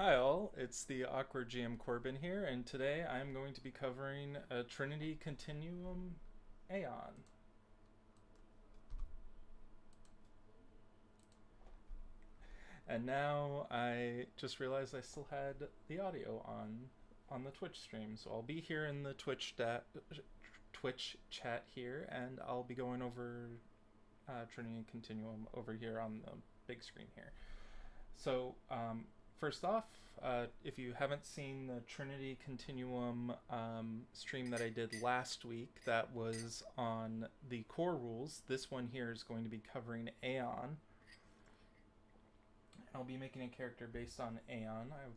Hi all, it's the Awkward GM Corbin here, and today I'm going to be covering a Trinity Continuum Aeon. And now I just realized I still had the audio on the Twitch stream, so I'll be here in the Twitch chat here, and I'll be going over Trinity Continuum over here on the big screen here. So, first off, if you haven't seen the Trinity Continuum stream that I did last week, that was on the core rules. This one here is going to be covering Aeon. I'll be making a character based on Aeon. I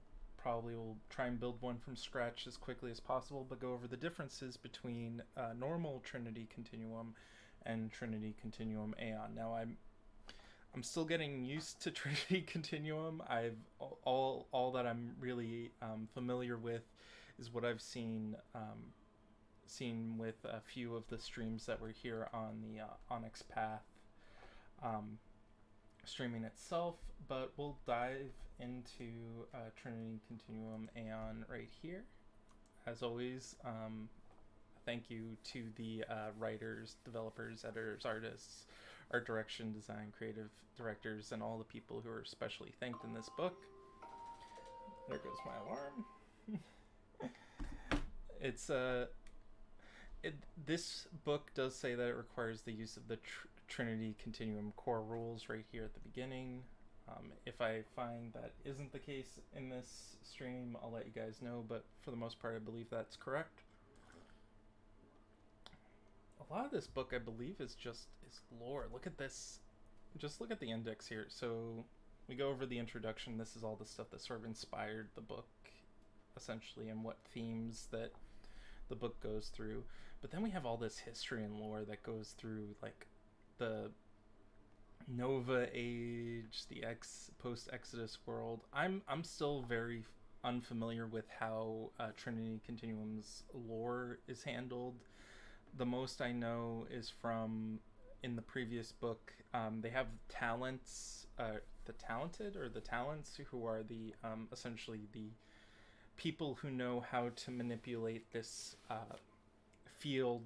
probably will try and build one from scratch as quickly as possible, but go over the differences between normal Trinity Continuum and Trinity Continuum Aeon. Now, I'm still getting used to Trinity Continuum. I've all that I'm really familiar with is what I've seen with a few of the streams that were here on the Onyx path streaming itself. But we'll dive into Trinity Continuum Aeon right here. As always, thank you to the writers, developers, editors, artists, art direction, design, creative directors, and all the people who are especially thanked in this book. There goes my alarm. This book does say that it requires the use of the Trinity Continuum core rules right here at the beginning. If I find that isn't the case in this stream, I'll let you guys know, but for the most part I believe that's correct. A lot of this book, I believe, is lore. Look at this. Just look at the index here. So we go over the introduction. This is all the stuff that sort of inspired the book, essentially, and what themes that the book goes through. But then we have all this history and lore that goes through, like, the Nova Age, the post-Exodus world. I'm still very unfamiliar with how Trinity Continuum's lore is handled. The most I know is from in the previous book. They have talents, the talented or the talents, who are the essentially the people who know how to manipulate this field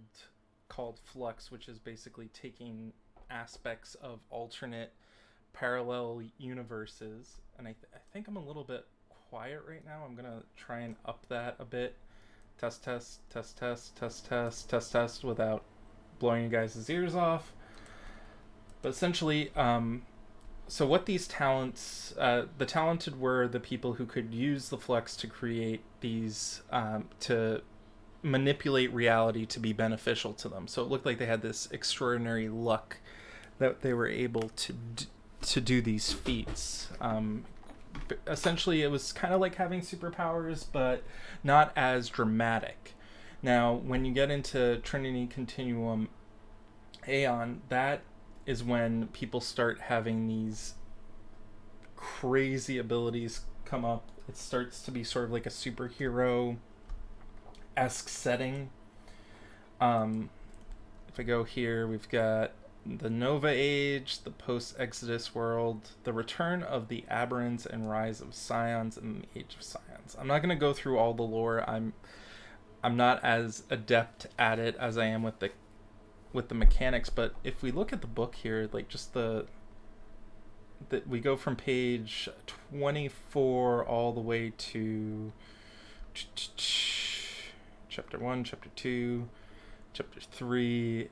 called flux, which is basically taking aspects of alternate parallel universes. And I think I'm a little bit quiet right now. I'm gonna try and up that a bit. Test without blowing you guys' ears off. But essentially, so what these talents, the talented were the people who could use the flux to create these, to manipulate reality to be beneficial to them. So it looked like they had this extraordinary luck that they were able to do these feats. Essentially, it was kind of like having superpowers, but not as dramatic. Now, when you get into Trinity Continuum Aeon, that is when people start having these crazy abilities come up. It starts to be sort of like a superhero-esque setting. If I go here, we've got the Nova Age, the post-Exodus world, the return of the Aberrants and rise of Scions, and the Age of Scions. I'm not going to go through all the lore. I'm not as adept at it as I am with the mechanics, but if we look at the book here, like just we go from page 24 all the way to chapter 1, chapter 2, chapter 3.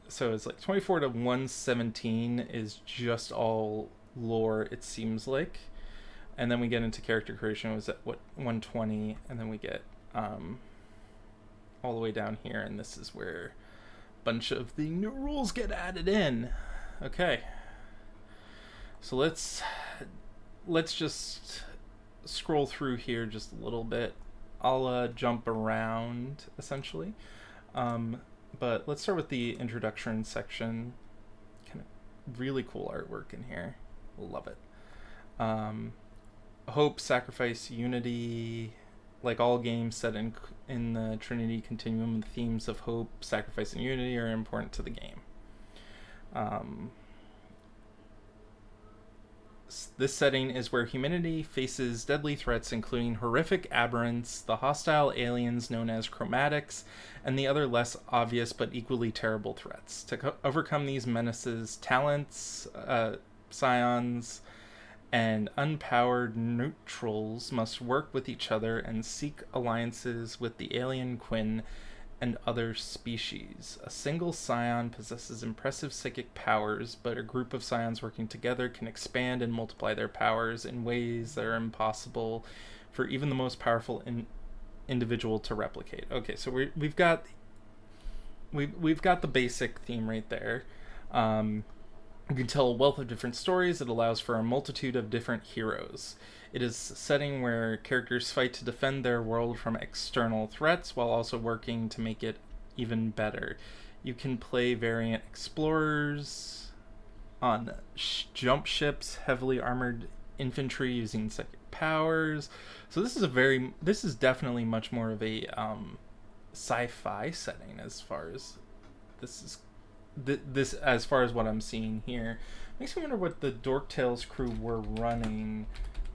So it's like 24 to 117 is just all lore, it seems like. And then we get into character creation. It was at 120, and then we get all the way down here, and this is where a bunch of the new rules get added in. Okay. So let's just scroll through here just a little bit. I'll jump around, essentially. But let's start with the introduction section. Kind of really cool artwork in here. Love it. Hope, sacrifice, unity. Like all games set in the Trinity Continuum, the themes of hope, sacrifice, and unity are important to the game. This setting is where humanity faces deadly threats, including horrific aberrants, the hostile aliens known as chromatics, and the other less obvious but equally terrible threats. To overcome these menaces, talents, scions, and unpowered neutrals must work with each other and seek alliances with the alien Quinn and other species. A single scion possesses impressive psychic powers, but a group of scions working together can expand and multiply their powers in ways that are impossible for even the most powerful individual to replicate. Okay, so we've got the basic theme right there. You can tell a wealth of different stories. It allows for a multitude of different heroes. It is a setting where characters fight to defend their world from external threats while also working to make it even better. You can play variant explorers on jump ships, heavily armored infantry using psychic powers. So this is definitely much more of a sci-fi setting as far as this as far as what I'm seeing here. Makes me wonder what the Dorktales crew were running.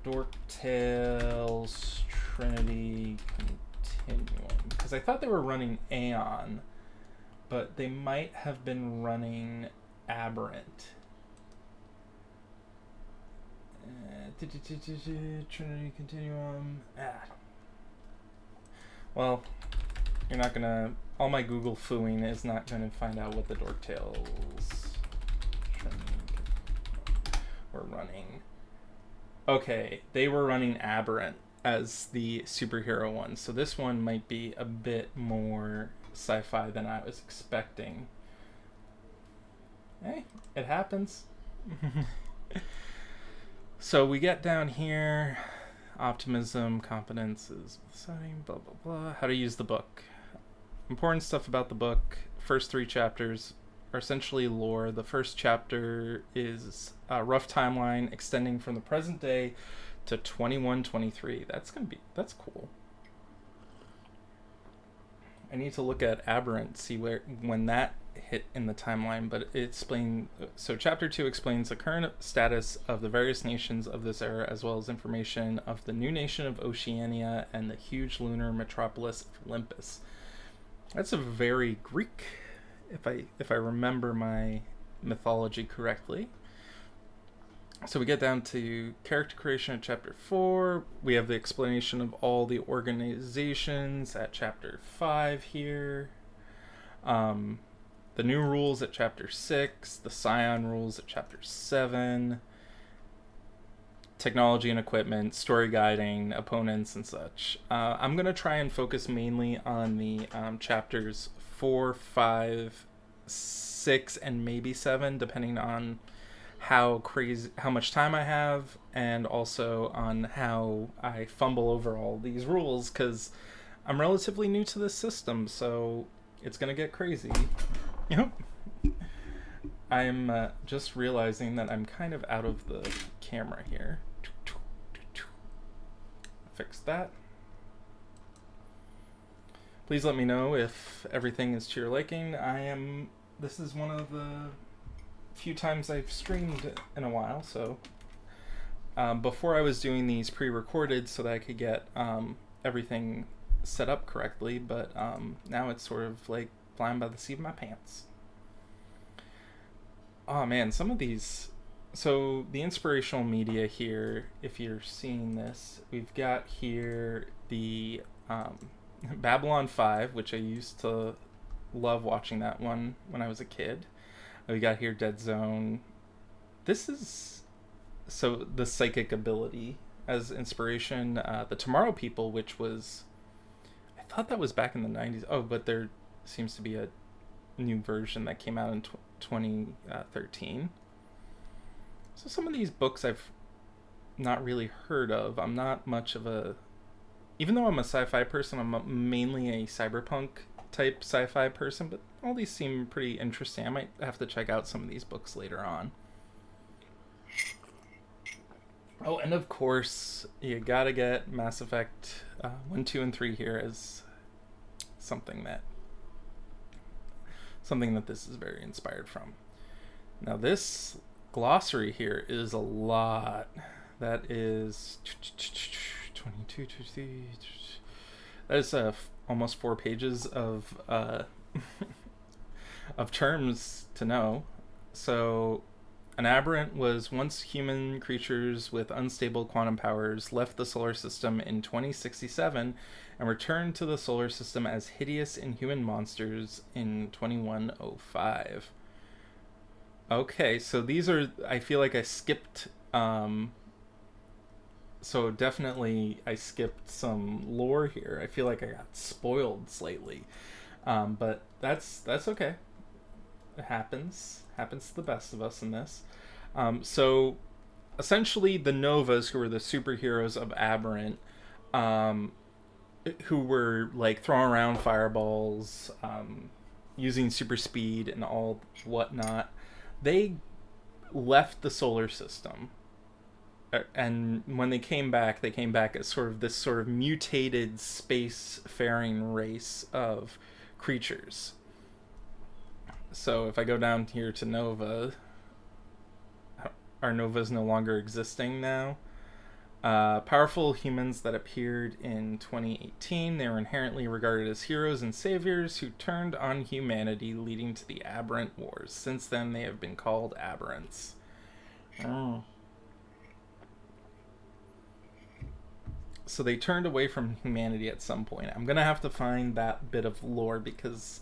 Dorktales Trinity Continuum, because I thought they were running Aeon, but they might have been running Aberrant. Trinity Continuum. Well, you're not gonna. All my Google fooing is not gonna find out what the Dorktales were running. Okay, they were running Aberrant as the superhero one, so this one might be a bit more sci-fi than I was expecting. Hey, it happens. So we get down here, optimism, confidence is setting, blah blah blah. How to use the book. Important stuff about the book. First 3 chapters are essentially lore. The first chapter is a rough timeline extending from the present day to 2123. That's cool. I need to look at Aberrant, see when that hit in the timeline, but so chapter 2 explains the current status of the various nations of this era, as well as information of the new nation of Oceania and the huge lunar metropolis of Olympus. That's a very Greek, if I remember my mythology correctly. So we get down to character creation at chapter 4. We have the explanation of all the organizations at chapter 5 here. The new rules at chapter 6. The Scion rules at chapter 7. Technology and equipment, story guiding, opponents and such. I'm going to try and focus mainly on the chapters 4, 5, 6, and maybe 7, depending on how much time I have, and also on how I fumble over all these rules, because I'm relatively new to this system, so it's going to get crazy. Yep. I'm just realizing that I'm kind of out of the camera here. Fix that. Please let me know if everything is to your liking. This is one of the few times I've streamed in a while, so before I was doing these pre-recorded so that I could get everything set up correctly, but now it's sort of like flying by the seat of my pants. Oh man, some of these. So the inspirational media here, if you're seeing this, we've got here the Babylon 5, which I used to love watching that one when I was a kid. We got here Dead Zone. This is so the psychic ability as inspiration. The Tomorrow People, which was, I thought that was back in the 90s. Oh, but there seems to be a new version that came out in 2013. So some of these books I've not really heard of. I'm not much of a, even though I'm a sci-fi person, I'm mainly a cyberpunk type sci-fi person, but all these seem pretty interesting. I might have to check out some of these books later on. Oh, and of course, you gotta get Mass Effect 1, 2, and 3 here as something that this is very inspired from. Now this glossary here is a lot. That is 22, 23. That is almost 4 pages of terms to know. So, an aberrant was once human creatures with unstable quantum powers left the solar system in 2067 and returned to the solar system as hideous inhuman monsters in 2105. Okay, so these are. I feel like I skipped. So definitely I skipped some lore here. I feel like I got spoiled slightly, but that's okay. It happens to the best of us in this. So essentially, the Novas, who were the superheroes of Aberrant, um, who were like throwing around fireballs, using super speed and all whatnot, they left the solar system. And when they came back as sort of this sort of mutated space-faring race of creatures. So if I go down here to Nova, are Novas no longer existing now? Powerful humans that appeared in 2018. They were inherently regarded as heroes and saviors who turned on humanity, leading to the Aberrant Wars. Since then, they have been called Aberrants. Oh. So they turned away from humanity at some point. I'm going to have to find that bit of lore because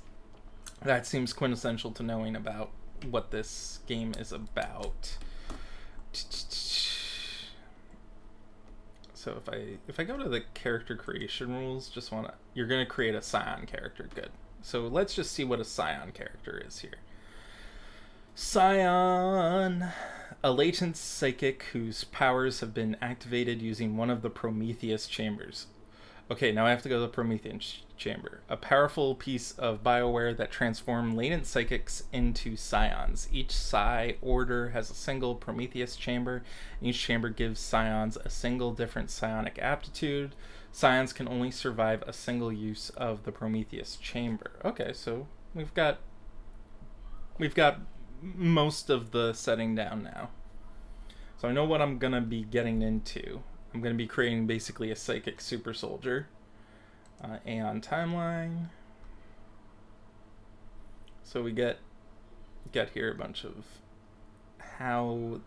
that seems quintessential to knowing about what this game is about. So if I go to the character creation rules, you're going to create a Scion character. Good. So let's just see what a Scion character is here. Scion, a latent psychic whose powers have been activated using one of the Prometheus chambers. Okay, now I have to go to the Prometheus chamber. A powerful piece of BioWare that transforms latent psychics into Scions. Each Psi order has a single Prometheus chamber, and each chamber gives Scions a single different psionic aptitude. Scions can only survive a single use of the Prometheus chamber. Okay, so we've got most of the setting down now. So I know what I'm going to be getting into. I'm going to be creating basically a psychic super soldier. Aeon timeline. So we get here a bunch of how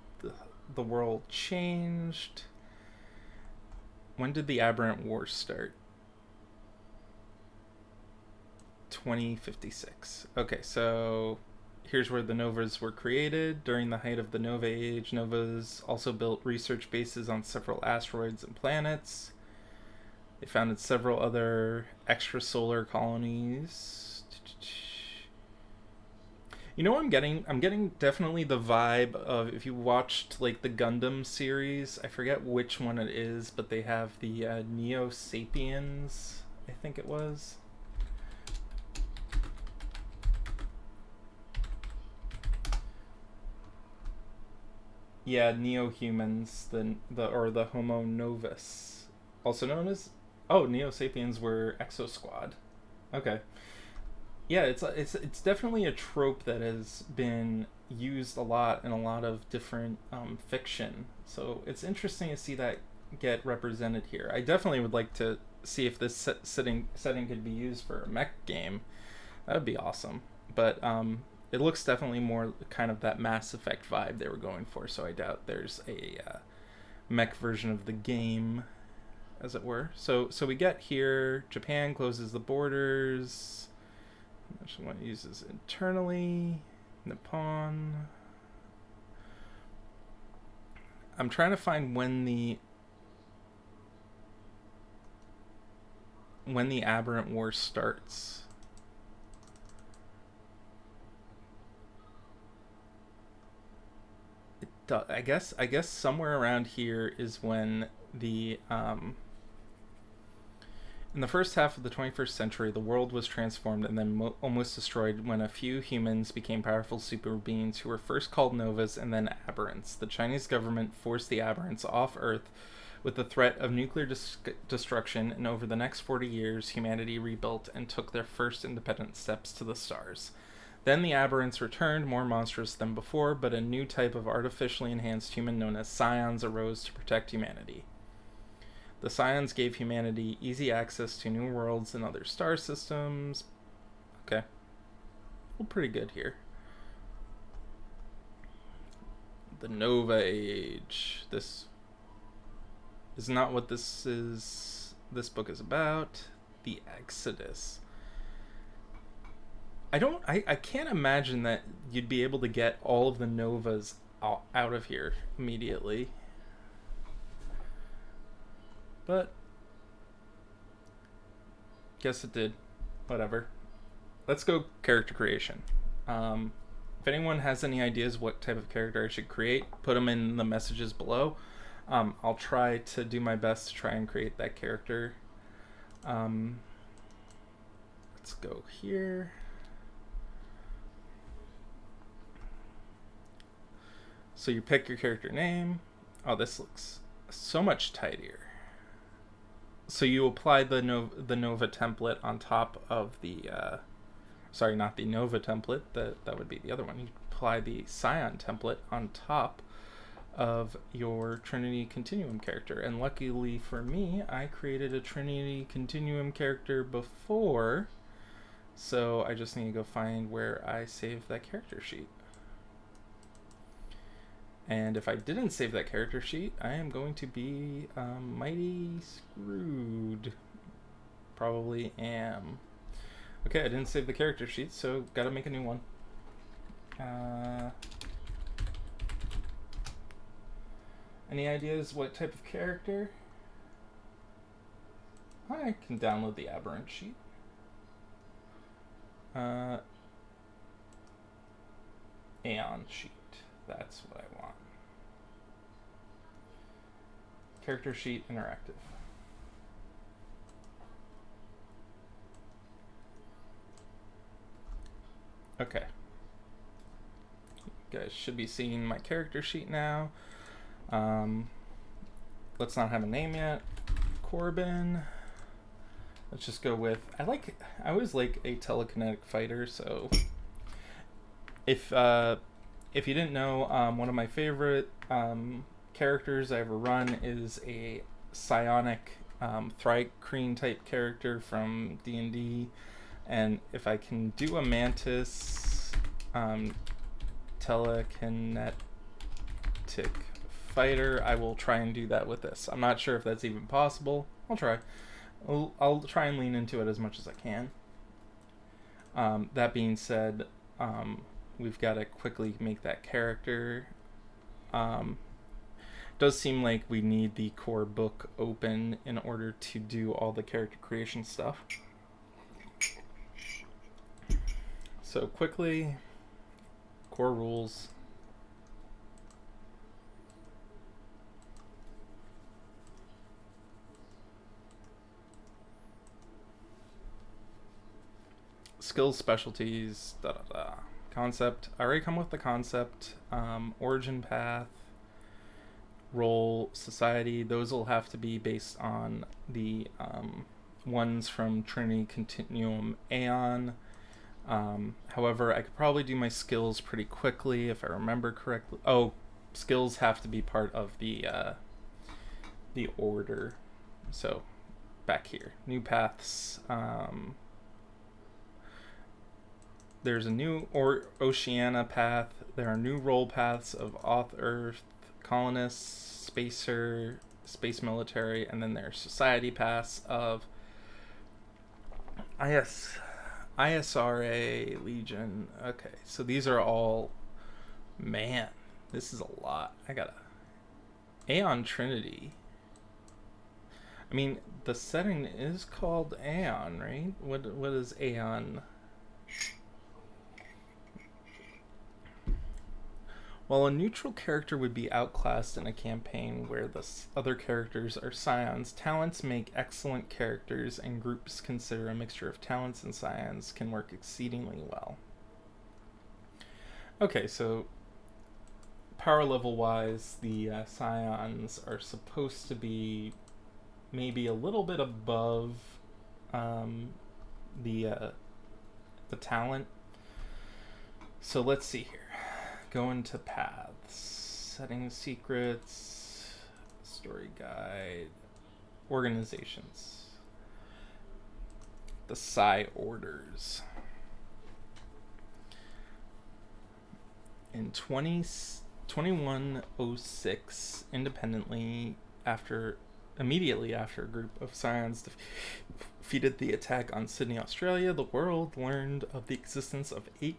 the world changed. When did the Aberrant Wars start? 2056. Okay, so here's where the Novas were created. During the height of the Nova Age, Novas also built research bases on several asteroids and planets. They founded several other extrasolar colonies. You know what I'm getting? I'm getting definitely the vibe of, if you watched like the Gundam series, I forget which one it is, but they have the Neo Sapiens, I think it was. Yeah, neo-humans, the Homo Novus, also known as Neo Sapiens were Exo Squad. Okay, yeah, it's definitely a trope that has been used a lot in a lot of different fiction. So it's interesting to see that get represented here. I definitely would like to see if this setting could be used for a mech game. That would be awesome. But it looks definitely more kind of that Mass Effect vibe they were going for, so I doubt there's a mech version of the game, as it were. So we get here, Japan closes the borders. One uses internally. Nippon. I'm trying to find when the Aberrant War starts. I guess somewhere around here is when the in the first half of the 21st century, the world was transformed and then almost destroyed when a few humans became powerful super beings who were first called Novas and then Aberrants. The Chinese government forced the Aberrants off Earth with the threat of nuclear destruction, and over the next 40 years, humanity rebuilt and took their first independent steps to the stars. Then the aberrants returned, more monstrous than before, but a new type of artificially enhanced human known as scions arose to protect humanity. The scions gave humanity easy access to new worlds and other star systems. Okay. Well, pretty good here. The Nova Age. This is not what this book is about. The Exodus. I can't imagine that you'd be able to get all of the Novas out of here immediately. But guess it did. Whatever. Let's go character creation. If anyone has any ideas what type of character I should create, put them in the messages below. I'll try to do my best to try and create that character. Let's go here. So you pick your character name. Oh, this looks so much tidier. So you apply the Nova template on top of the... sorry, not the Nova template. That would be the other one. You apply the Scion template on top of your Trinity Continuum character. And luckily for me, I created a Trinity Continuum character before. So I just need to go find where I saved that character sheet. And if I didn't save that character sheet, I am going to be mighty screwed. Probably am. Okay, I didn't save the character sheet, so gotta make a new one. Any ideas what type of character? I can download the aberrant sheet. Aeon sheet. That's what I want. Character sheet interactive. Okay. You guys should be seeing my character sheet now. Let's not have a name yet. Corbin. Let's just go with... I always like a telekinetic fighter, so... If you didn't know, one of my favorite characters I ever run is a psionic Thrycreen type character from D&D. And if I can do a Mantis telekinetic fighter, I will try and do that with this. I'm not sure if that's even possible. I'll try. I'll try and lean into it as much as I can. That being said, we've got to quickly make that character. Does seem like we need the core book open in order to do all the character creation stuff. So quickly, core rules. Skills, specialties, Concept. I already come with the concept. Origin path, role, society. Those will have to be based on the ones from Trinity Continuum Aeon. However, I could probably do my skills pretty quickly if I remember correctly. Oh, skills have to be part of the order. So, back here, new paths. There's a new Oceania path. There are new role paths of Off-Earth, Colonists, Spacer, Space Military, and then there's society paths of ISRA, Legion. Okay, so these are all... Man, this is a lot. I gotta... Aeon Trinity. I mean, the setting is called Aeon, right? What is Aeon? While a neutral character would be outclassed in a campaign where the other characters are scions, talents make excellent characters, and groups consider a mixture of talents and scions can work exceedingly well. Okay, so power level wise, the scions are supposed to be maybe a little bit above the talent. So let's see here. Go into paths, setting secrets, story guide, organizations, the Psi orders. In 2106, immediately after a group of Scions defeated the attack on Sydney, Australia, the world learned of the existence of 8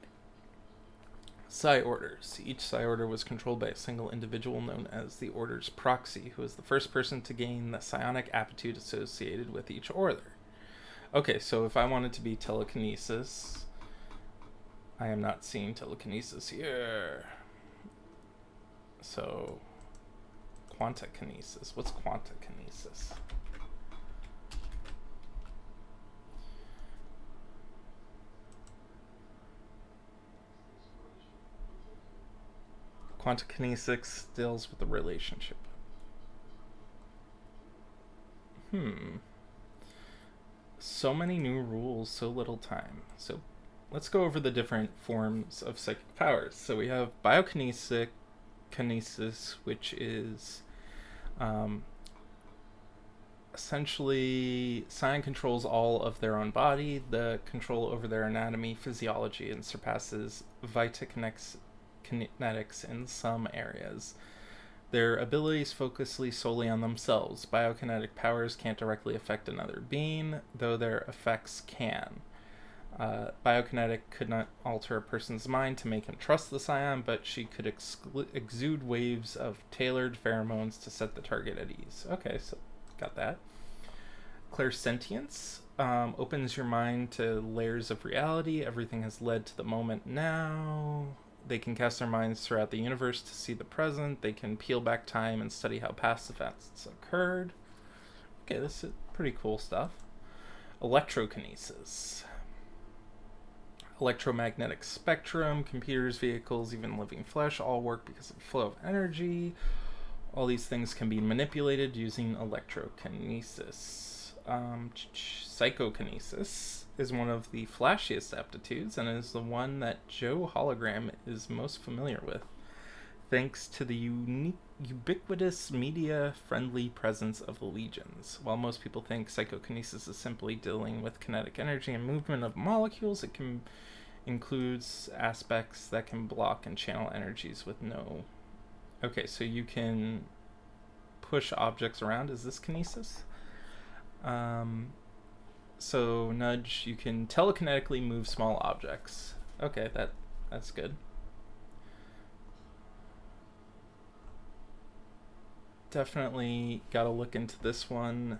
Psi orders. Each Psi order was controlled by a single individual known as the order's proxy, who was the first person to gain the psionic aptitude associated with each order. Okay, so if I wanted to be telekinesis, I am not seeing telekinesis here. So, quantakinesis. What's quantakinesis? Quantakinesis deals with the relationship. So many new rules, so little time. So let's go over the different forms of psychic powers. So we have biokinesis, which is essentially Psion controls all of their own body, the control over their anatomy, physiology, and surpasses vitakinetics in some areas. Their abilities focus solely on themselves. Biokinetic powers can't directly affect another being, though their effects can. Biokinetic could not alter a person's mind to make him trust the Psion, but she could exude waves of tailored pheromones to set the target at ease. Okay, so got that. Clairsentience opens your mind to layers of reality. Everything has led to the moment now. They can cast their minds throughout the universe to see the present. They can peel back time and study how past events occurred. Okay, this is pretty cool stuff. Electrokinesis. Electromagnetic spectrum, computers, vehicles, even living flesh all work because of the flow of energy. All these things can be manipulated using electrokinesis. Psychokinesis is one of the flashiest aptitudes and is the one that Joe Hologram is most familiar with, thanks to the ubiquitous media-friendly presence of the legions. While most people think psychokinesis is simply dealing with kinetic energy and movement of molecules, it includes aspects that can block and channel energies with no... Okay, so you can push objects around. Is this kinesis? So nudge, you can telekinetically move small objects. Okay, that's good. Definitely gotta look into this one.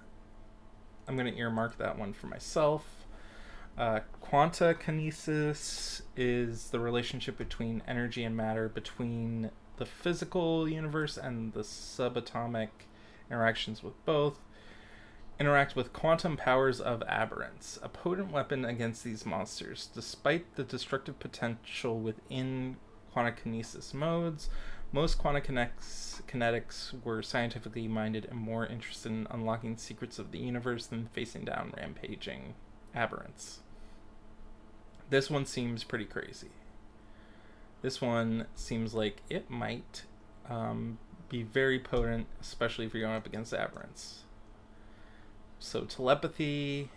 I'm gonna earmark that one for myself. Quantakinesis is the relationship between energy and matter, between the physical universe and the subatomic interactions with both. Interact with quantum powers of aberrants, a potent weapon against these monsters. Despite the destructive potential within quantakinesis modes, most quantakinetics were scientifically minded and more interested in unlocking secrets of the universe than facing down rampaging aberrants. This one seems pretty crazy. This one seems like it might be very potent, especially if you're going up against aberrants. So telepathy,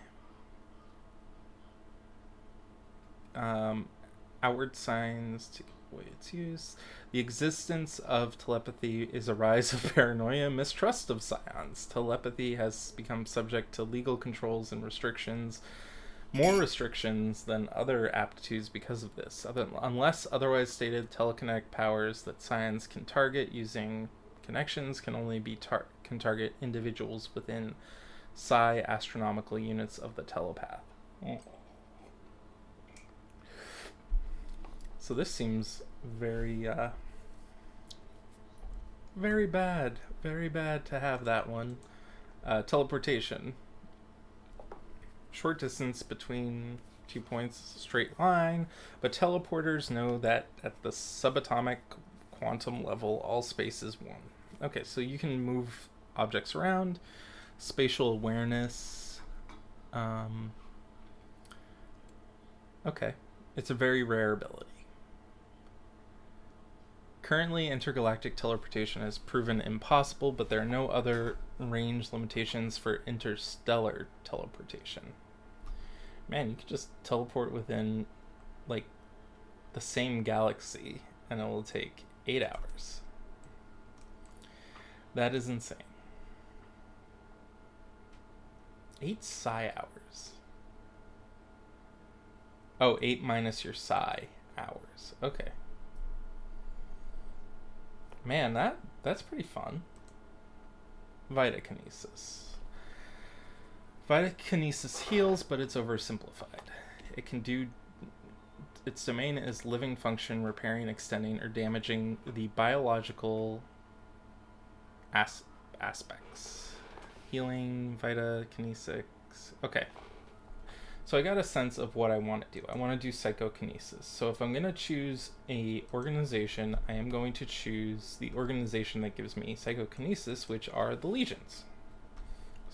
outward signs to give away its use. The existence of telepathy is a rise of paranoia and mistrust of Psions. Telepathy has become subject to legal controls and restrictions, more restrictions than other aptitudes because of this. Unless otherwise stated, telekinetic powers that Psions can target using connections can only be can target individuals within Psi astronomical units of the telepath. So this seems very very bad to have that one. Teleportation. Short distance between 2 points is a straight line, but teleporters know that at the subatomic quantum level all space is one. Okay, so you can move objects around. Spatial awareness. Okay, it's a very rare ability. Currently, intergalactic teleportation has proven impossible, but there are no other range limitations for interstellar teleportation. Man, you could just teleport within, like, the same galaxy, and it will take 8 hours. That is insane. 8 psi hours. Oh, 8 minus your psi hours. Okay. Man, that's pretty fun. Vitakinesis. Vitakinesis heals, but it's oversimplified. It can do... Its domain is living function, repairing, extending, or damaging the biological aspects. Healing, vitakinesis. Okay. So I got a sense of what I want to do. I want to do psychokinesis. So if I'm going to choose a organization, I am going to choose the organization that gives me psychokinesis, which are the legions.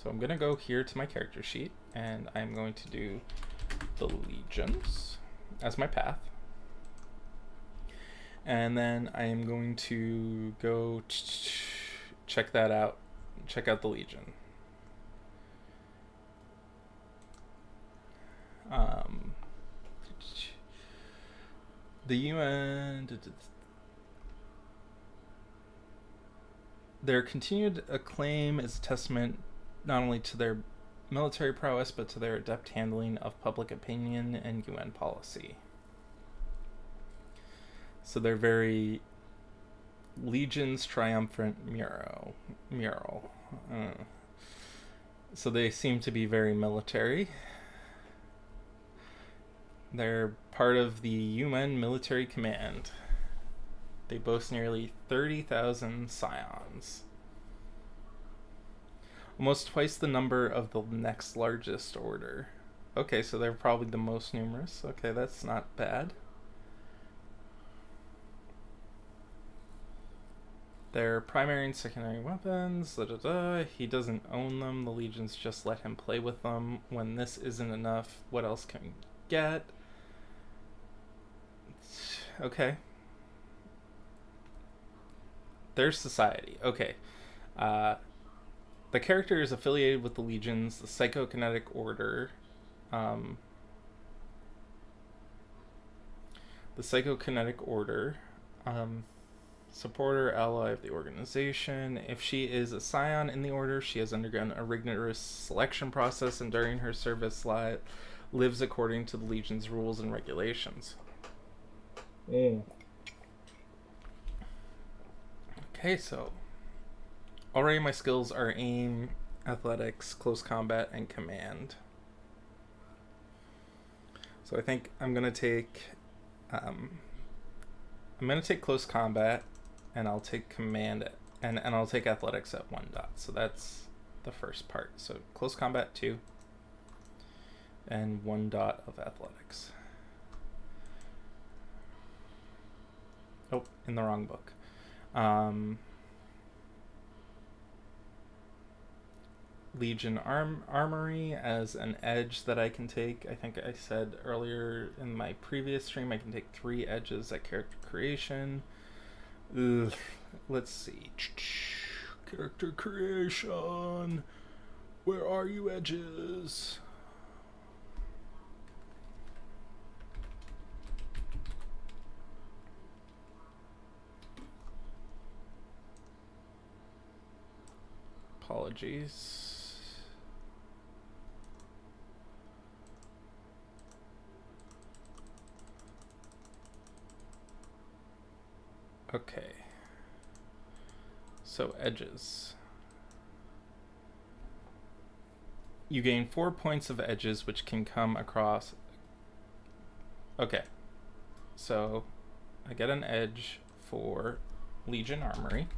So I'm going to go here to my character sheet, and I'm going to do the legions as my path. And then I am going to go check that out. Check out the legion. The UN, their continued acclaim is a testament not only to their military prowess, but to their adept handling of public opinion and UN policy. So they're very Legion's triumphant mural. So they seem to be very military. They're part of the UN Military Command. They boast nearly 30,000 scions. Almost twice the number of the next largest order. Okay, so they're probably the most numerous. Okay, that's not bad. Their primary and secondary weapons, he doesn't own them. The legions just let him play with them. When this isn't enough, what else can we get? Okay. Their society. Okay. The character is affiliated with the legions, the psychokinetic order. The psychokinetic order. Supporter, ally of the organization. If she is a scion in the order, she has undergone a rigorous selection process, and during her service lives according to the Legion's rules and regulations. Okay, so already my skills are aim, athletics, close combat, and command. So I think I'm gonna take close combat, and I'll take command, and I'll take athletics at 1 dot. So that's the first part. So close combat 2, and 1 dot of athletics. Oh, in the wrong book. Legion Armory as an edge that I can take. I think I said earlier in my previous stream I can take 3 edges at character creation. Ugh. Let's see. Character creation. Where are you, edges? Apologies. Okay. So edges. You gain 4 points of edges, which can come across. Okay. So I get an edge for Legion Armory.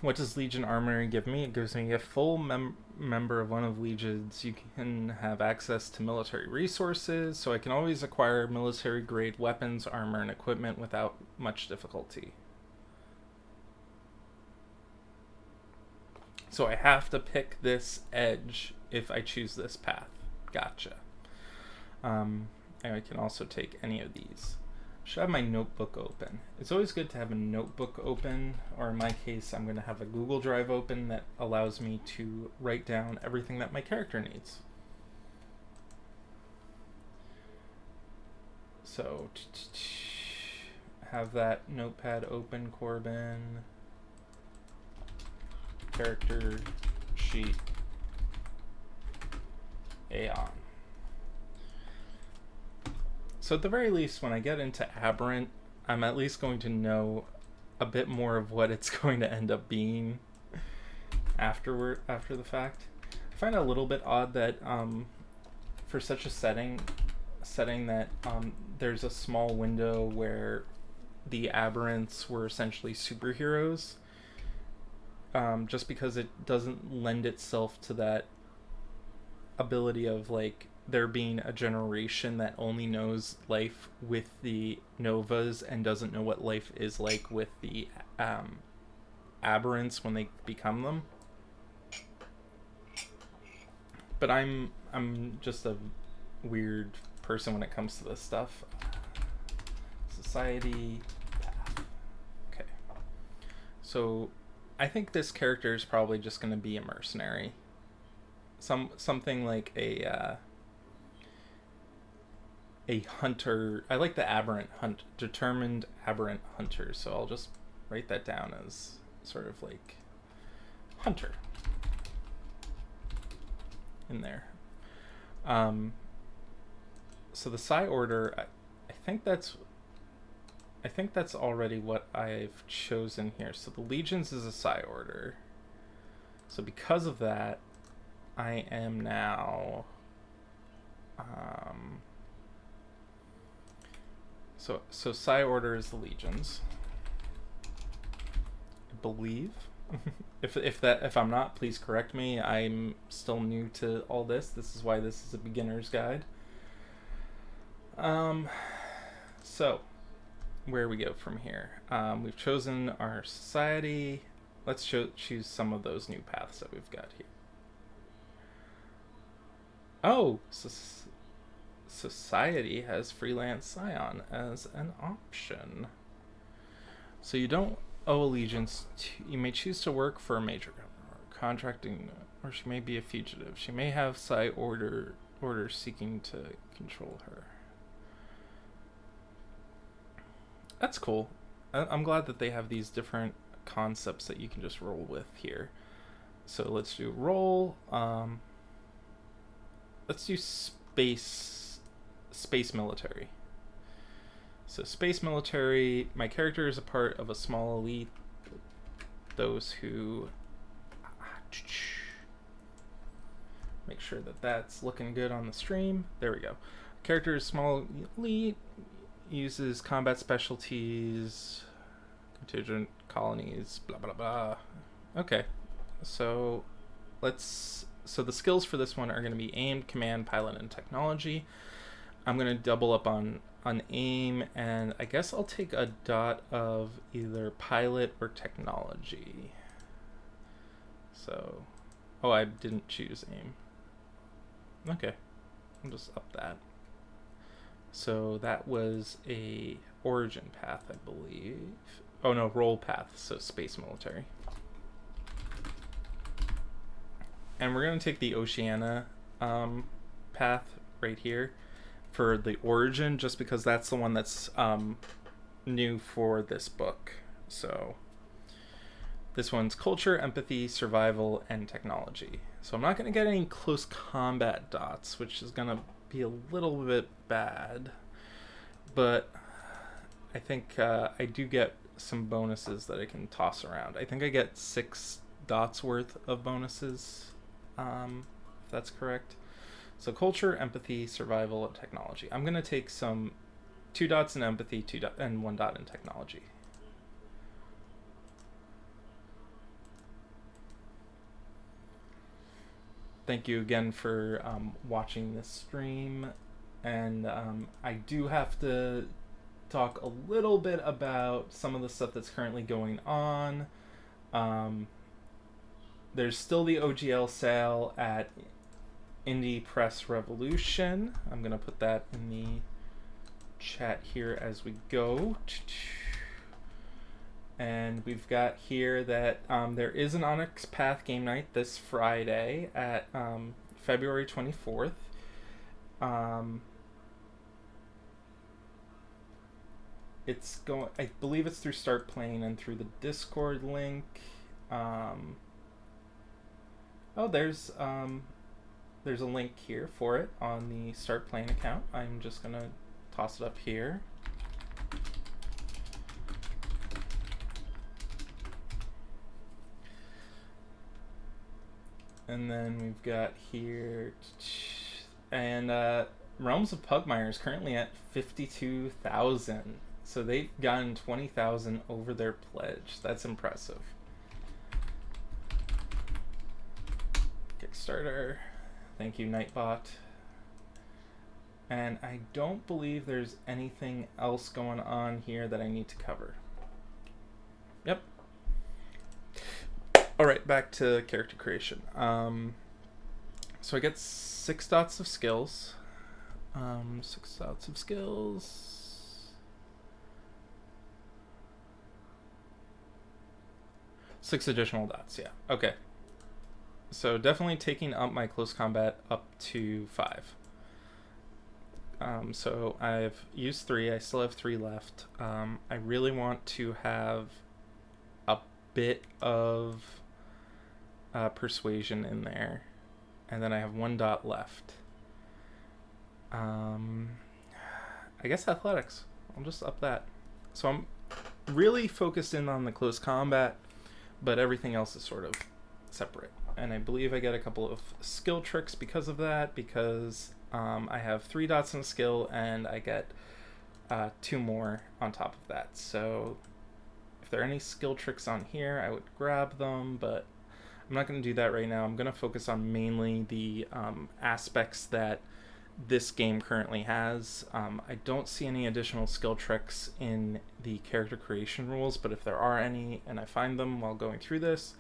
What does Legion Armory give me? It gives me a full member of one of Legion's. You can have access to military resources, so I can always acquire military grade weapons, armor, and equipment without much difficulty. So I have to pick this edge if I choose this path. Gotcha. And I can also take any of these. Should have my notebook open. It's always good to have a notebook open, or in my case, I'm going to have a Google Drive open that allows me to write down everything that my character needs. So, have that notepad open, Corbin. Character sheet. Aeon. So at the very least, when I get into Aberrant, I'm at least going to know a bit more of what it's going to end up being after the fact. I find it a little bit odd that for such a setting that there's a small window where the Aberrants were essentially superheroes, just because it doesn't lend itself to that ability of like there being a generation that only knows life with the Novas and doesn't know what life is like with the Aberrants when they become them. But I'm just a weird person when it comes to this stuff. Society path. Okay. So I think this character is probably just going to be a mercenary. Something like a hunter. I like the aberrant hunt, determined aberrant hunter. So I'll just write that down as sort of like hunter in there. So the psi order, I think that's already what I've chosen here. So the legions is a psi order. So because of that, I am now so psi order is the legions, I believe. if I'm not, please correct me. I'm still new to all this. This is why this is a beginner's guide. So where we go from here. We've chosen our society. Let's choose some of those new paths that we've got here. Oh, society has freelance scion as an option. So you don't owe allegiance. You may choose to work for a major contracting, or she may be a fugitive. She may have psi orders seeking to control her. That's cool. I'm glad that they have these different concepts that you can just roll with here. So let's do roll. Let's do space military. So space military, my character is a part of a small elite. Those who make sure that that's looking good on the stream. There we go. Character is small elite, uses combat specialties, contingent colonies, blah blah blah. Okay, so so the skills for this one are going to be aim, command, pilot, and technology. I'm going to double up on aim, and I guess I'll take a dot of either pilot or technology. So, oh, I didn't choose aim. Okay, I'll just up that. So that was a origin path, I believe. Oh no, roll path, so space military. And we're going to take the Oceania path right here for the origin, just because that's the one that's new for this book. So this one's culture, empathy, survival, and technology. So I'm not going to get any close combat dots, which is going to be a little bit bad. But I think I do get some bonuses that I can toss around. I think I get 6 dots worth of bonuses, if that's correct. So culture, empathy, survival, and technology. I'm going to take 2 dots in empathy, 1 dot in technology. Thank you again for watching this stream. And I do have to talk a little bit about some of the stuff that's currently going on. There's still the OGL sale at Indie Press Revolution. I'm going to put that in the chat here as we go. And we've got here that there is an Onyx Path game night this Friday at February 24th. It's going. I believe it's through Start Playing and through the Discord link. There's a link here for it on the Start Playing account. I'm just gonna toss it up here. And then we've got here, and Realms of Pugmire is currently at 52,000. So they've gotten 20,000 over their pledge. That's impressive. Kickstarter. Thank you, Nightbot. And I don't believe there's anything else going on here that I need to cover. Yep. All right, back to character creation. So I get 6 dots of skills. 6 dots of skills. 6 additional dots, yeah. Okay. So definitely taking up my close combat up to 5. So I've used 3. I still have 3 left. I really want to have a bit of persuasion in there, and then I have 1 dot left. I guess athletics. I'll just up that. So I'm really focused in on the close combat, but everything else is sort of separate. And I believe I get a couple of skill tricks because of that, because I have 3 dots in skill and I get 2 more on top of that. So if there are any skill tricks on here, I would grab them, but I'm not going to do that right now. I'm going to focus on mainly the aspects that this game currently has. I don't see any additional skill tricks in the character creation rules, but if there are any and I find them while going through this,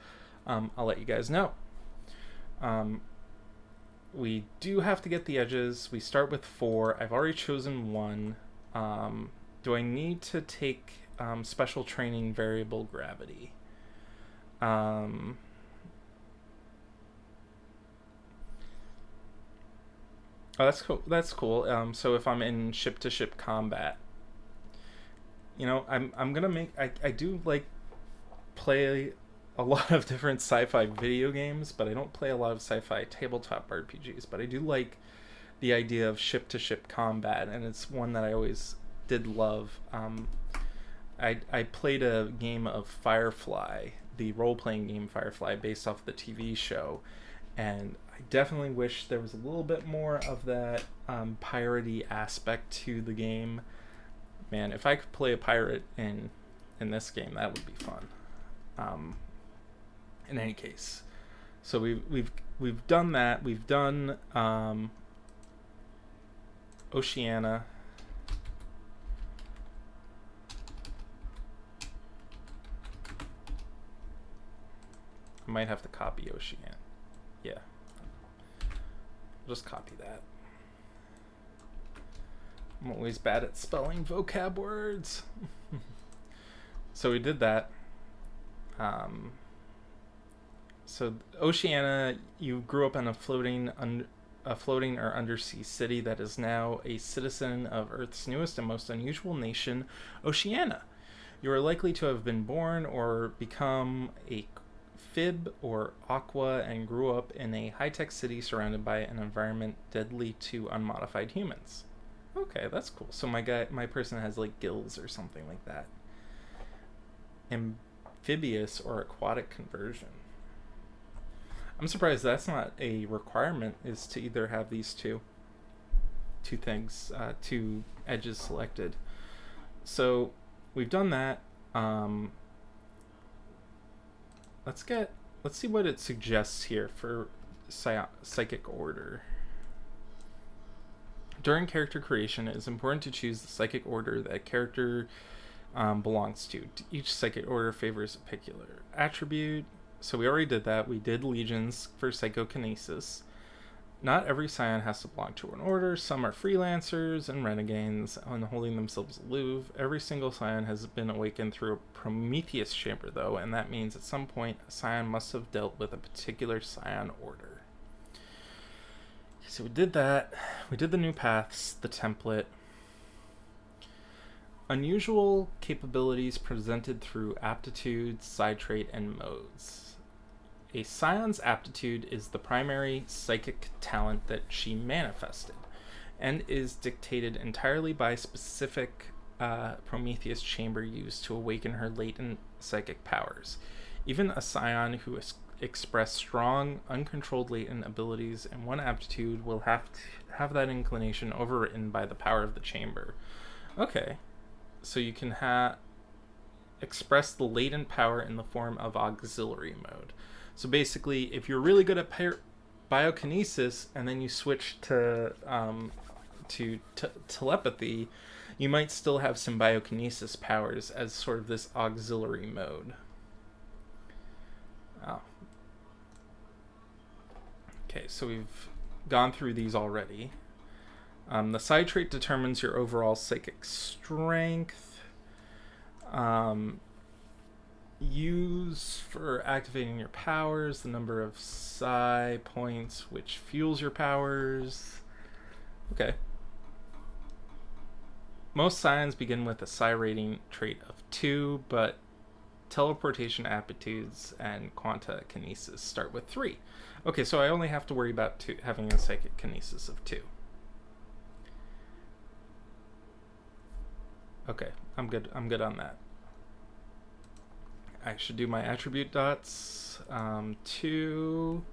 I'll let you guys know. We do have to get the edges. We start with 4. I've already chosen 1. Do I need to take special training variable gravity? Oh, that's cool. That's cool. So if I'm in ship-to-ship combat, I'm gonna make. I do like play a lot of different sci-fi video games, but I don't play a lot of sci-fi tabletop RPGs. But I do like the idea of ship-to-ship combat, and it's one that I always did love. I played a game of Firefly, the role-playing game Firefly, based off the TV show, and I definitely wish there was a little bit more of that piratey aspect to the game. Man, if I could play a pirate in this game, that would be fun. In any case, so we've done that. We've done Oceania. I might have to copy Oceania. Yeah. Just copy that. I'm always bad at spelling vocab words. So we did that. So Oceania, you grew up in a floating or undersea city that is now a citizen of Earth's newest and most unusual nation, Oceania. You are likely to have been born or become a Fib or Aqua and grew up in a high-tech city surrounded by an environment deadly to unmodified humans. Okay, that's cool. So my person has like gills or something like that. Amphibious or aquatic conversion. I'm surprised that's not a requirement, is to either have these two things, 2 edges selected. So we've done that. Let's see what it suggests here for psychic order. During character creation, it is important to choose the psychic order that a character belongs to. Each psychic order favors a particular attribute. So we already did that. We did legions for psychokinesis. Not every scion has to belong to an order. Some are freelancers and renegades and holding themselves aloof. Every single scion has been awakened through a Prometheus chamber, though, and that means at some point a scion must have dealt with a particular scion order. So we did that. We did the new paths, the template. Unusual capabilities presented through aptitudes, side trait, and modes. A scion's aptitude is the primary psychic talent that she manifested, and is dictated entirely by specific Prometheus chamber used to awaken her latent psychic powers. Even a scion who express strong, uncontrolled latent abilities and one aptitude will have to have that inclination overwritten by the power of the chamber. Okay, so you can express the latent power in the form of auxiliary mode. So basically, if you're really good at biokinesis and then you switch to telepathy, you might still have some biokinesis powers as sort of this auxiliary mode. Oh. Okay, so we've gone through these already. The side trait determines your overall psychic strength. Use for activating your powers, the number of psi points which fuels your powers. Okay. Most scions begin with a psi rating trait of 2, but teleportation aptitudes and quanta kinesis start with 3. Okay, so I only have to worry about having a psychic kinesis of 2. Okay, I'm good on that. I should do my attribute dots. 2,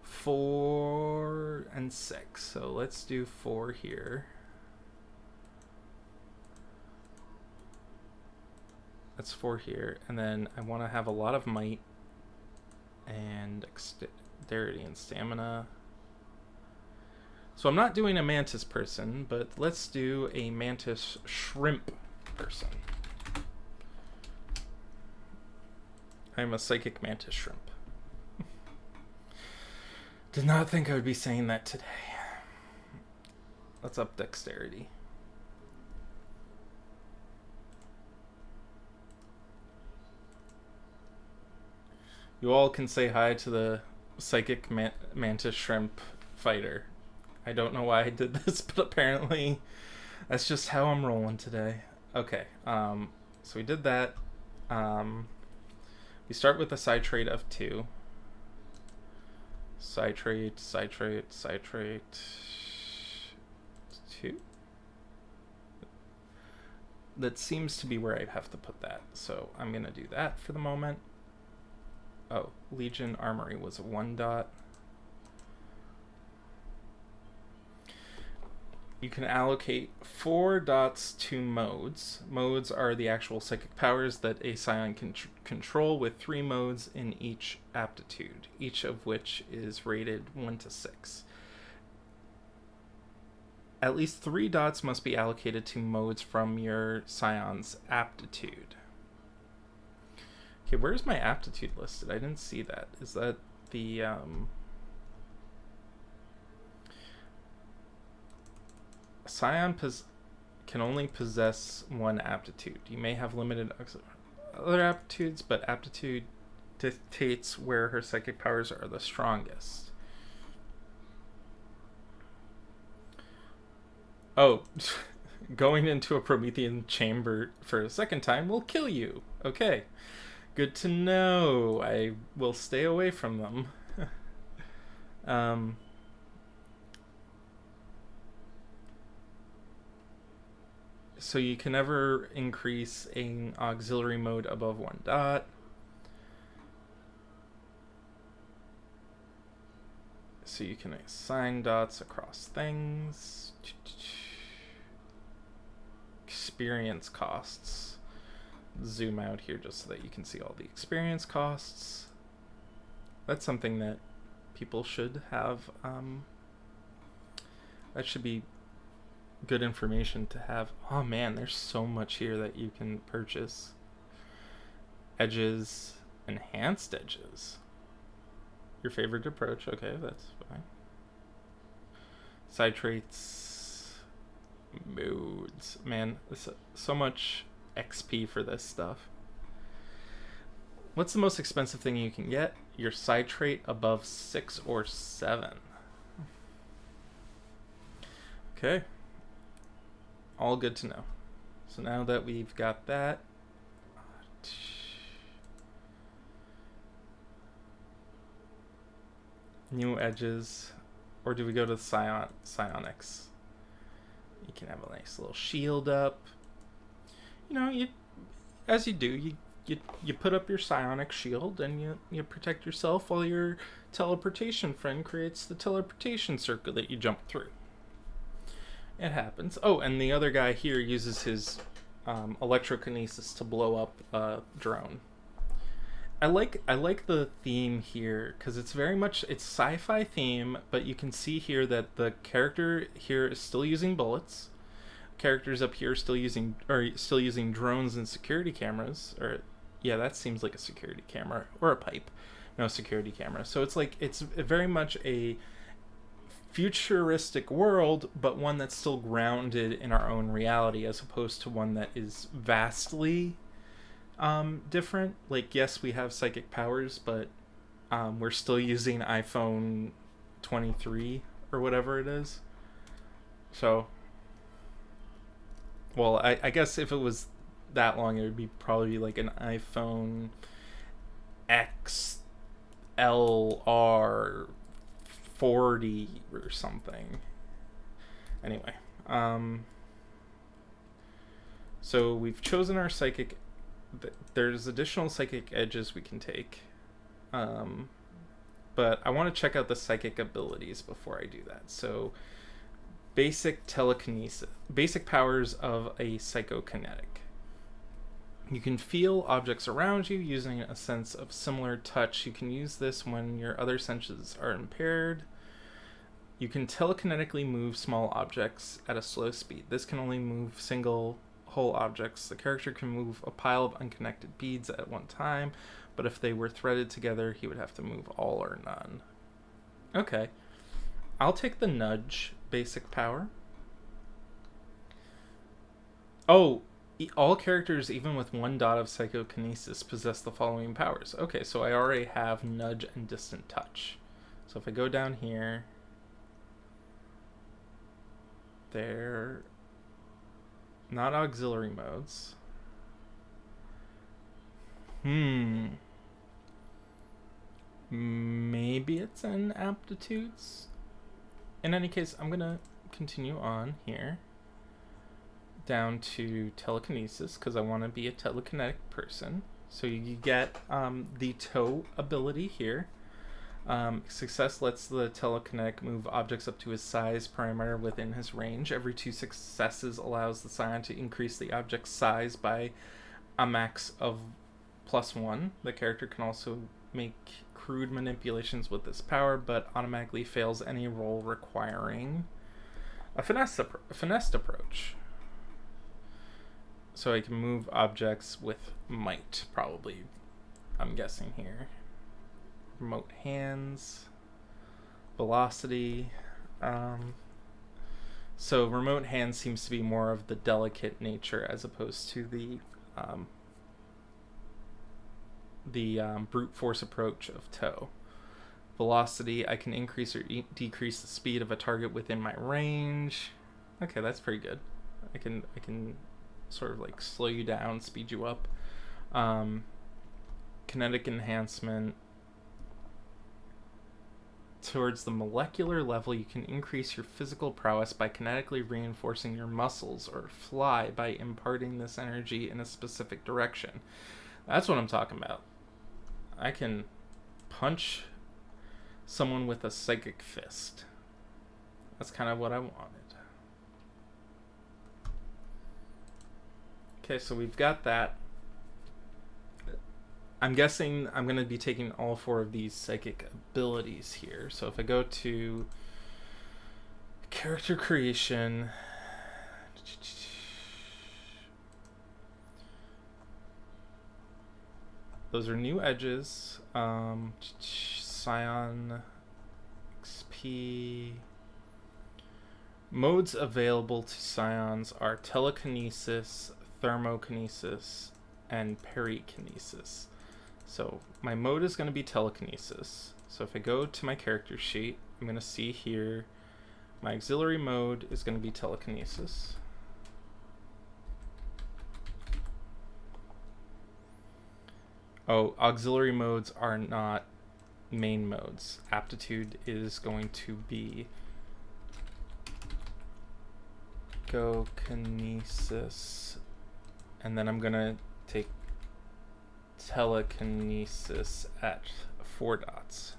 4, and 6. So let's do 4 here. That's 4 here. And then I want to have a lot of might and dexterity and stamina. So I'm not doing a mantis person, but let's do a mantis shrimp person. I'm a psychic mantis shrimp. Did not think I would be saying that today. Let's up dexterity. You all can say hi to the psychic mantis shrimp fighter. I don't know why I did this, but apparently that's just how I'm rolling today. Okay, so we did that. We start with a psi trait of 2. Psi trait, 2. That seems to be where I have to put that, so I'm going to do that for the moment. Oh, Legion Armory was a 1 dot. You can allocate 4 dots to modes. Modes are the actual psychic powers that a scion can control, with 3 modes in each aptitude, each of which is rated 1 to 6. At least 3 dots must be allocated to modes from your scion's aptitude. Okay, where's my aptitude listed? I didn't see that. Is that the... Scion can only possess 1 aptitude. You may have limited other aptitudes, but aptitude dictates where her psychic powers are the strongest. Oh, going into a Promethean chamber for a second time will kill you. Okay, good to know. I will stay away from them. So you can never increase an auxiliary mode above 1 dot. So you can assign dots across things. Experience costs. Zoom out here just so that you can see all the experience costs. That's something that people should have. That should be good information to have. Oh man, there's so much here that you can purchase. Edges, enhanced edges. Your favorite approach, okay, that's fine. Side traits, modes. Man, so much XP for this stuff. What's the most expensive thing you can get? Your side trait above 6 or 7. Okay. All good to know. So now that we've got that, new edges, or do we go to Onyx? You can have a nice little shield up. You know, as you do, you put up your psionic shield and you protect yourself while your teleportation friend creates the teleportation circle that you jump through. It happens. Oh, and the other guy here uses his electrokinesis to blow up a drone. I like the theme here because it's very much it's sci-fi theme, but you can see here that the character here is still using bullets. Characters up here are still using drones and security cameras. Or yeah, that seems like a security camera or a pipe. No, security camera. So it's like it's very much a futuristic world, but one that's still grounded in our own reality, as opposed to one that is vastly different. Like, yes, we have psychic powers, but we're still using iPhone 23 or whatever it is. So, well, I guess if it was that long, it would be probably like an iPhone XLR 40 or something. Anyway, so we've chosen our psychic. There's additional psychic edges we can take, but I want to check out the psychic abilities before I do that. So basic telekinesis, basic powers of a psychokinetic. You can feel objects around you using a sense of similar touch. You can use this when your other senses are impaired. You can telekinetically move small objects at a slow speed. This can only move single whole objects. The character can move a pile of unconnected beads at one time, but if they were threaded together, he would have to move all or none. Okay. I'll take the nudge basic power. Oh, all characters, even with 1 dot of psychokinesis, possess the following powers. Okay, so I already have nudge and distant touch. So if I go down here, they're not auxiliary modes. Maybe it's in aptitudes. In any case, I'm gonna continue on here down to telekinesis because I want to be a telekinetic person. So you get the toe ability here. Success lets the telekinetic move objects up to his size parameter within his range. Every 2 successes allows the scion to increase the object's size by a max of +1. The character can also make crude manipulations with this power, but automatically fails any roll requiring a finessed approach. So I can move objects with might, probably, I'm guessing here. Remote hands, velocity. So remote hands seems to be more of the delicate nature as opposed to the brute force approach of toe. Velocity, I can increase or decrease the speed of a target within my range. Okay, that's pretty good. I can sort of like slow you down, speed you up. Kinetic enhancement. Towards the molecular level, you can increase your physical prowess by kinetically reinforcing your muscles, or fly by imparting this energy in a specific direction. That's what I'm talking about. I can punch someone with a psychic fist. That's kind of what I wanted. Okay, so we've got that. I'm guessing I'm going to be taking all 4 of these psychic abilities here. So if I go to character creation, those are new edges. Scion XP. Modes available to scions are telekinesis, thermokinesis, and perikinesis. So my mode is going to be telekinesis. So if I go to my character sheet, I'm going to see here my auxiliary mode is going to be telekinesis. Oh, auxiliary modes are not main modes. Aptitude is going to be go kinesis, and then I'm going to take telekinesis at 4 dots.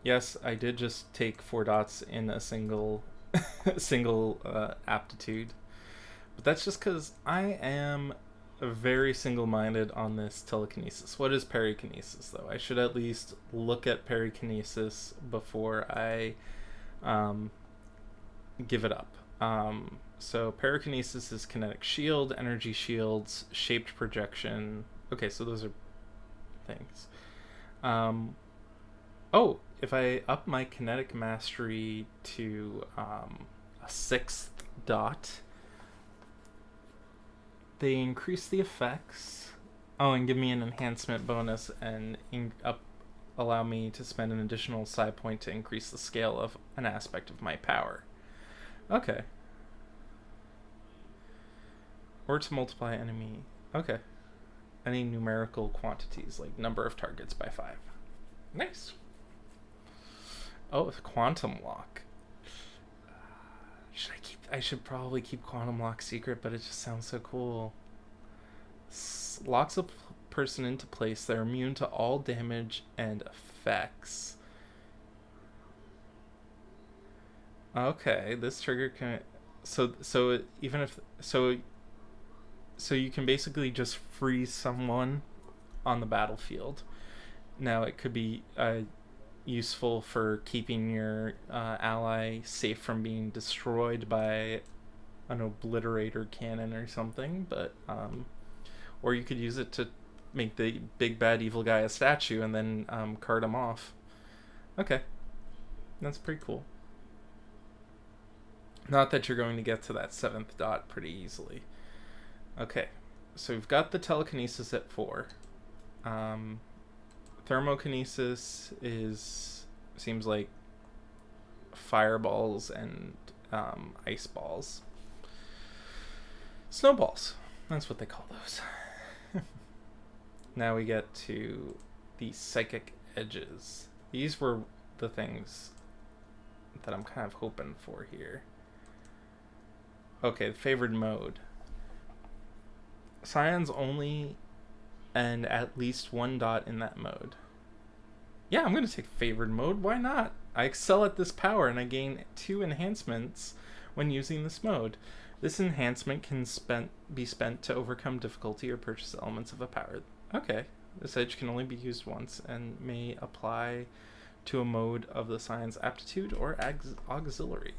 Yes, I did just take 4 dots in a single aptitude, but that's just because I am very single-minded on this telekinesis. What is perikinesis, though? I should at least look at perikinesis before I give it up. So perikinesis is kinetic shield, energy shields, shaped projection. Okay, so those are things. Oh, if I up my kinetic mastery to a 6th dot, they increase the effects. Oh, and give me an enhancement bonus and allow me to spend an additional psi point to increase the scale of an aspect of my power. Okay. Or to multiply enemy. Okay. Any numerical quantities, like number of targets by 5. Nice. Oh, quantum lock. I should probably keep quantum lock secret, but it just sounds so cool. Locks a person into place. They're immune to all damage and effects. Okay, this trigger can so you can basically just freeze someone on the battlefield. Now it could be useful for keeping your ally safe from being destroyed by an obliterator cannon or something, but or you could use it to make the big bad evil guy a statue and then cart him off. Okay, that's pretty cool. Not that you're going to get to that 7th dot pretty easily. Okay, so we've got the telekinesis at 4. Thermokinesis seems like fireballs and ice balls. Snowballs, that's what they call those. Now we get to the psychic edges. These were the things that I'm kind of hoping for here. Okay, favored mode. Scions only and at least 1 dot in that mode. Yeah, I'm going to take favored mode. Why not? I excel at this power and I gain 2 enhancements when using this mode. This enhancement can be spent to overcome difficulty or purchase elements of a power. Okay, this edge can only be used once and may apply to a mode of the scion's aptitude or auxiliary.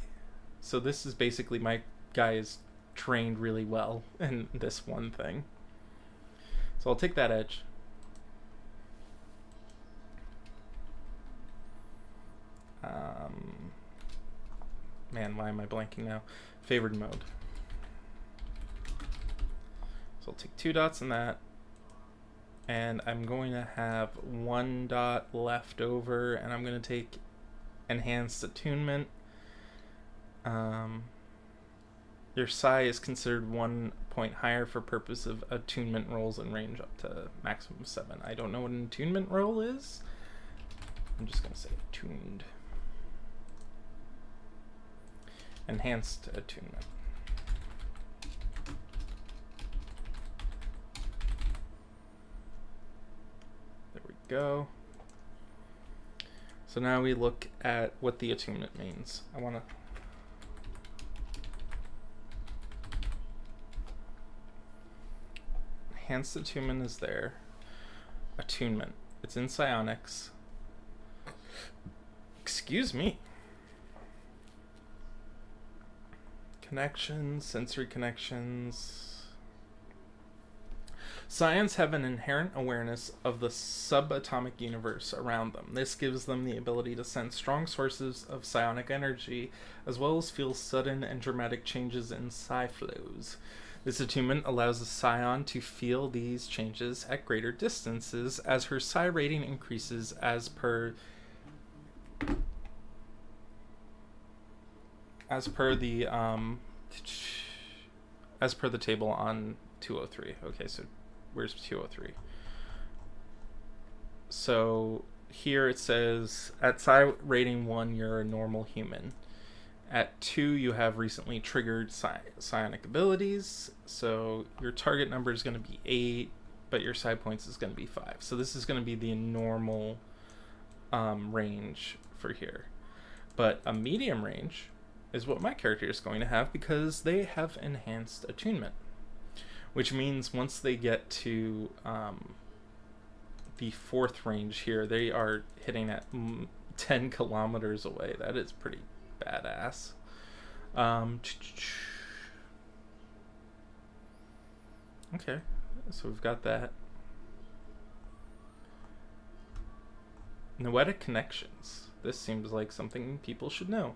So this is basically my guy is trained really well in this one thing. So I'll take that edge. Man, why am I blanking now? Favored mode. So I'll take 2 dots in that. And I'm going to have 1 dot left over, and I'm going to take enhanced attunement. Your psi is considered 1 point higher for purpose of attunement rolls and range up to maximum 7. I don't know what an attunement roll is. I'm just going to say attuned. Enhanced attunement. There we go. So now we look at what the attunement means. I want to enhanced attunement is there. Attunement. It's in psionics. Excuse me. Connections, sensory connections. Psions have an inherent awareness of the subatomic universe around them. This gives them the ability to sense strong sources of psionic energy, as well as feel sudden and dramatic changes in psi flows. This attunement allows the Scion to feel these changes at greater distances as her psi rating increases as per the table on 203. Okay, so where's 203? So here it says at psi rating 1 you're a normal human. At 2 you have recently triggered psionic abilities, so your target number is going to be 8, but your psi points is going to be 5. So this is going to be the normal range for here. But a medium range is what my character is going to have because they have enhanced attunement. Which means once they get to the 4th range here, they are hitting at 10 kilometers away. That is pretty badass. Okay, so we've got that. Noetic connections. This seems like something people should know.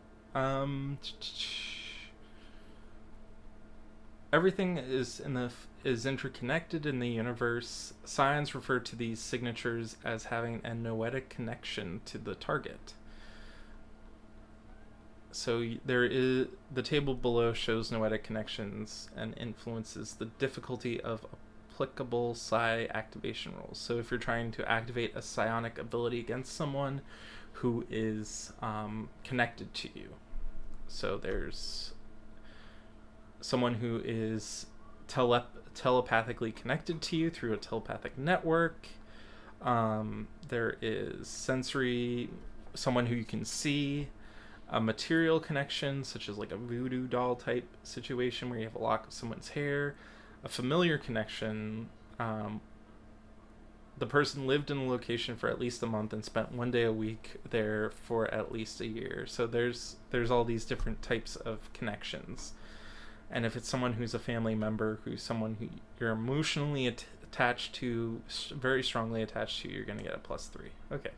Everything is interconnected in the universe. Scions refer to these signatures as having a noetic connection to the target. So the table below shows noetic connections and influences the difficulty of applicable psi activation rules. So if you're trying to activate a psionic ability against someone who is connected to you, so there's someone who is telepathically connected to you through a telepathic network. There is sensory, someone who you can see. A material connection, such as like a voodoo doll type situation where you have a lock of someone's hair. A familiar connection, the person lived in a location for at least a month and spent 1 day a week there for at least a year. So there's all these different types of connections. And if it's someone who's a family member, who's someone who you're emotionally attached to, very strongly attached to, you're going to get a +3. Okay.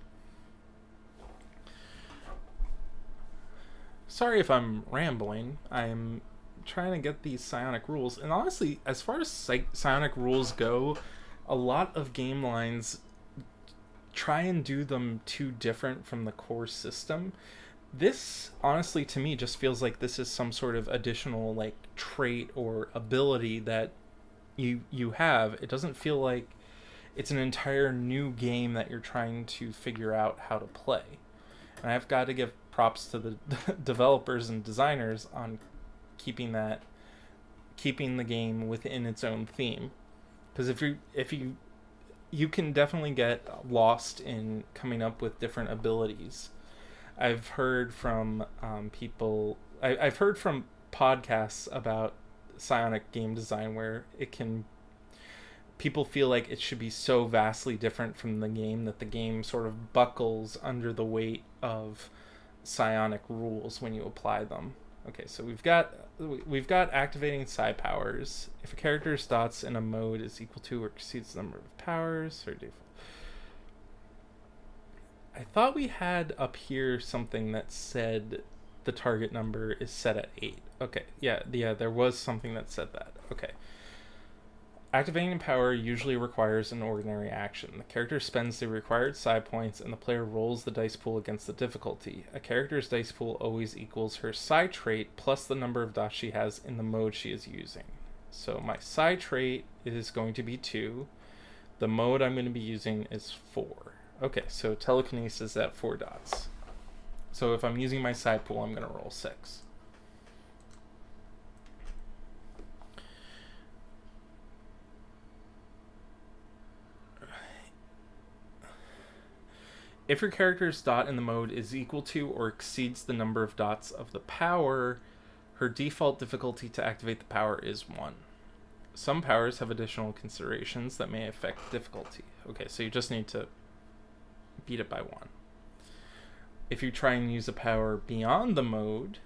Sorry if I'm rambling. I'm trying to get these psionic rules. And honestly, as far as psionic rules go, a lot of game lines try and do them too different from the core system. This, honestly, to me, just feels like this is some sort of additional, like, trait or ability that you have. It doesn't feel like it's an entire new game that you're trying to figure out how to play. And I've got to give props to the developers and designers on keeping the game within its own theme. Because if you can definitely get lost in coming up with different abilities. I've heard from people. I've heard from podcasts about psionic game design where people feel like it should be so vastly different from the game that the game sort of buckles under the weight of psionic rules when you apply them. Okay, so we've got activating psi powers. If a character's dots in a mode is equal to or exceeds the number of powers, or default. I thought we had up here something that said the target number is set at 8. Okay, yeah, there was something that said that. Okay. Activating power usually requires an ordinary action. The character spends the required psi points and the player rolls the dice pool against the difficulty. A character's dice pool always equals her psi trait plus the number of dots she has in the mode she is using. So my psi trait is going to be 2. The mode I'm going to be using is 4. Okay, so telekinesis at 4 dots. So if I'm using my psi pool, I'm going to roll 6. If your character's dot in the mode is equal to or exceeds the number of dots of the power, her default difficulty to activate the power is 1. Some powers have additional considerations that may affect difficulty. Okay, so you just need to beat it by 1. If you try and use a power beyond the mode,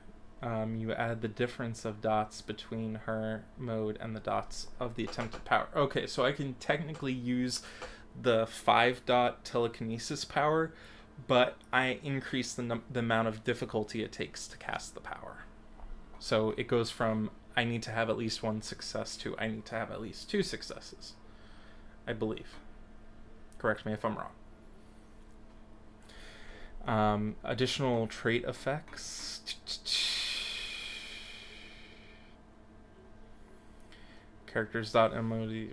You add the difference of dots between her mode and the dots of the attempted power. Okay, so I can technically use the 5-dot telekinesis power, but I increase the amount of difficulty it takes to cast the power. So it goes from I need to have at least 1 success to I need to have at least 2 successes, I believe. Correct me if I'm wrong. Additional trait effects. Characters.emoji.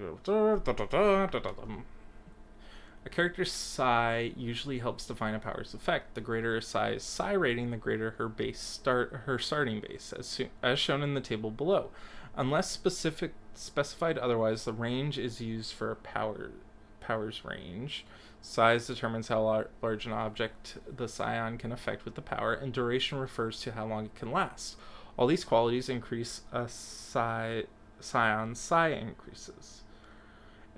A character's psi usually helps define a power's effect. The greater a psi's psi rating, the greater her starting base, as shown in the table below. Unless specified otherwise, the range is used for a power's range. Size determines how large an object the scion can affect with the power, and duration refers to how long it can last. All these qualities increase a scion's psi increases.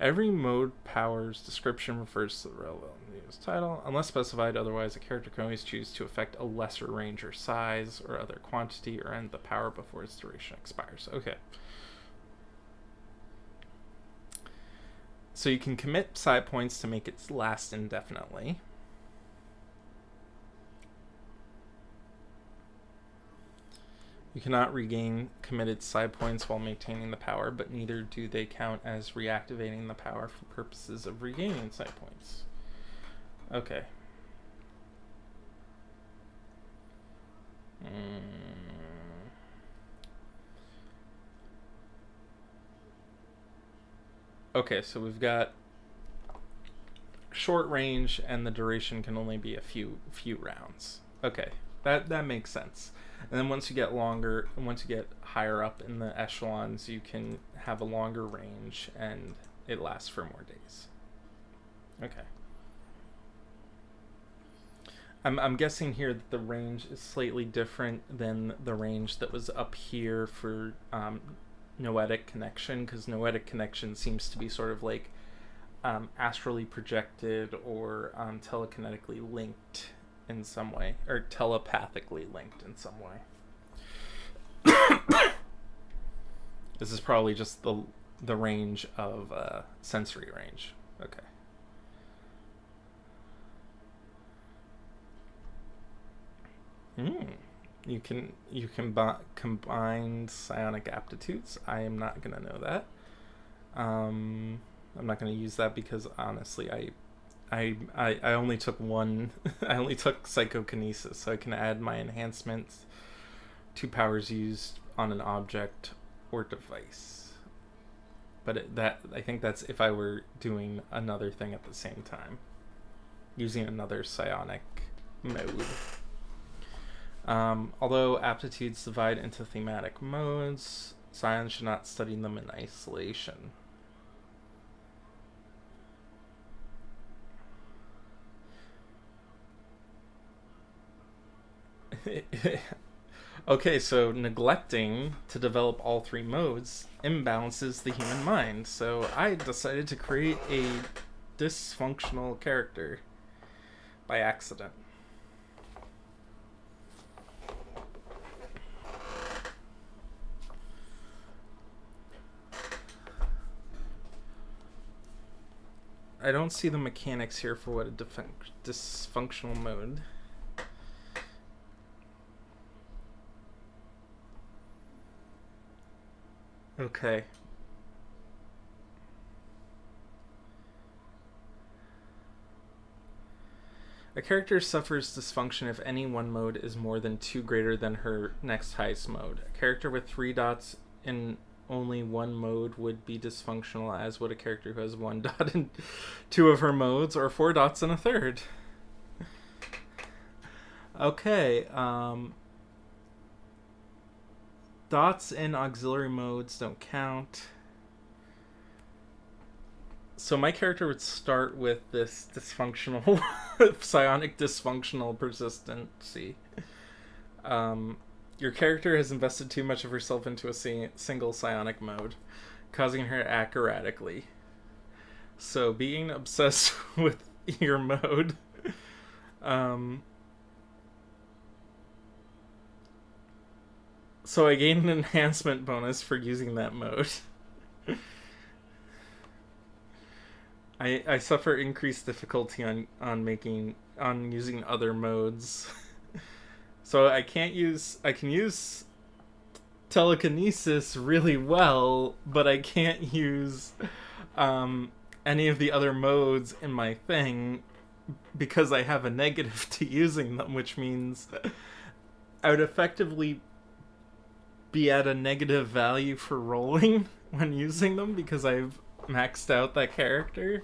Every mode power's description refers to the relevant news title. Unless specified otherwise, a character can always choose to affect a lesser range or size or other quantity or end the power before its duration expires. Okay. So you can commit psi points to make it last indefinitely. You cannot regain committed psi points while maintaining the power, but neither do they count as reactivating the power for purposes of regaining psi points. Okay. Okay, so we've got short range, and the duration can only be a few rounds. Okay, that makes sense. And then once you get longer, once you get higher up in the echelons, you can have a longer range, and it lasts for more days. Okay. I'm guessing here that the range is slightly different than the range that was up here for noetic connection, because noetic connection seems to be sort of like astrally projected or telekinetically linked in some way, or telepathically linked in some way. This is probably just the range of sensory range. Okay. You can combine psionic aptitudes. I am not gonna know that. I'm not gonna use that because honestly, I only took one. I only took psychokinesis, so I can add my enhancements to powers used on an object or device. But I think that's if I were doing another thing at the same time, using another psionic mode. Although aptitudes divide into thematic modes, scions should not study them in isolation. Okay, so neglecting to develop all 3 modes imbalances the human mind. So I decided to create a dysfunctional character by accident. I don't see the mechanics here for what a dysfunctional mode. Okay. A character suffers dysfunction if any one mode is more than 2 greater than her next highest mode. A character with 3 dots in only one mode would be dysfunctional, as would a character who has 1 dot in 2 of her modes, or 4 dots in a third. Okay, dots in auxiliary modes don't count. So my character would start with this dysfunctional, psionic dysfunctional persistency. Your character has invested too much of herself into a single psionic mode, causing her to act erratically. So being obsessed with your mode, So I gained an enhancement bonus for using that mode. I suffer increased difficulty on using other modes. So I can use telekinesis really well, but I can't use any of the other modes in my thing because I have a negative to using them, which means I would effectively be at a negative value for rolling when using them because I've maxed out that character.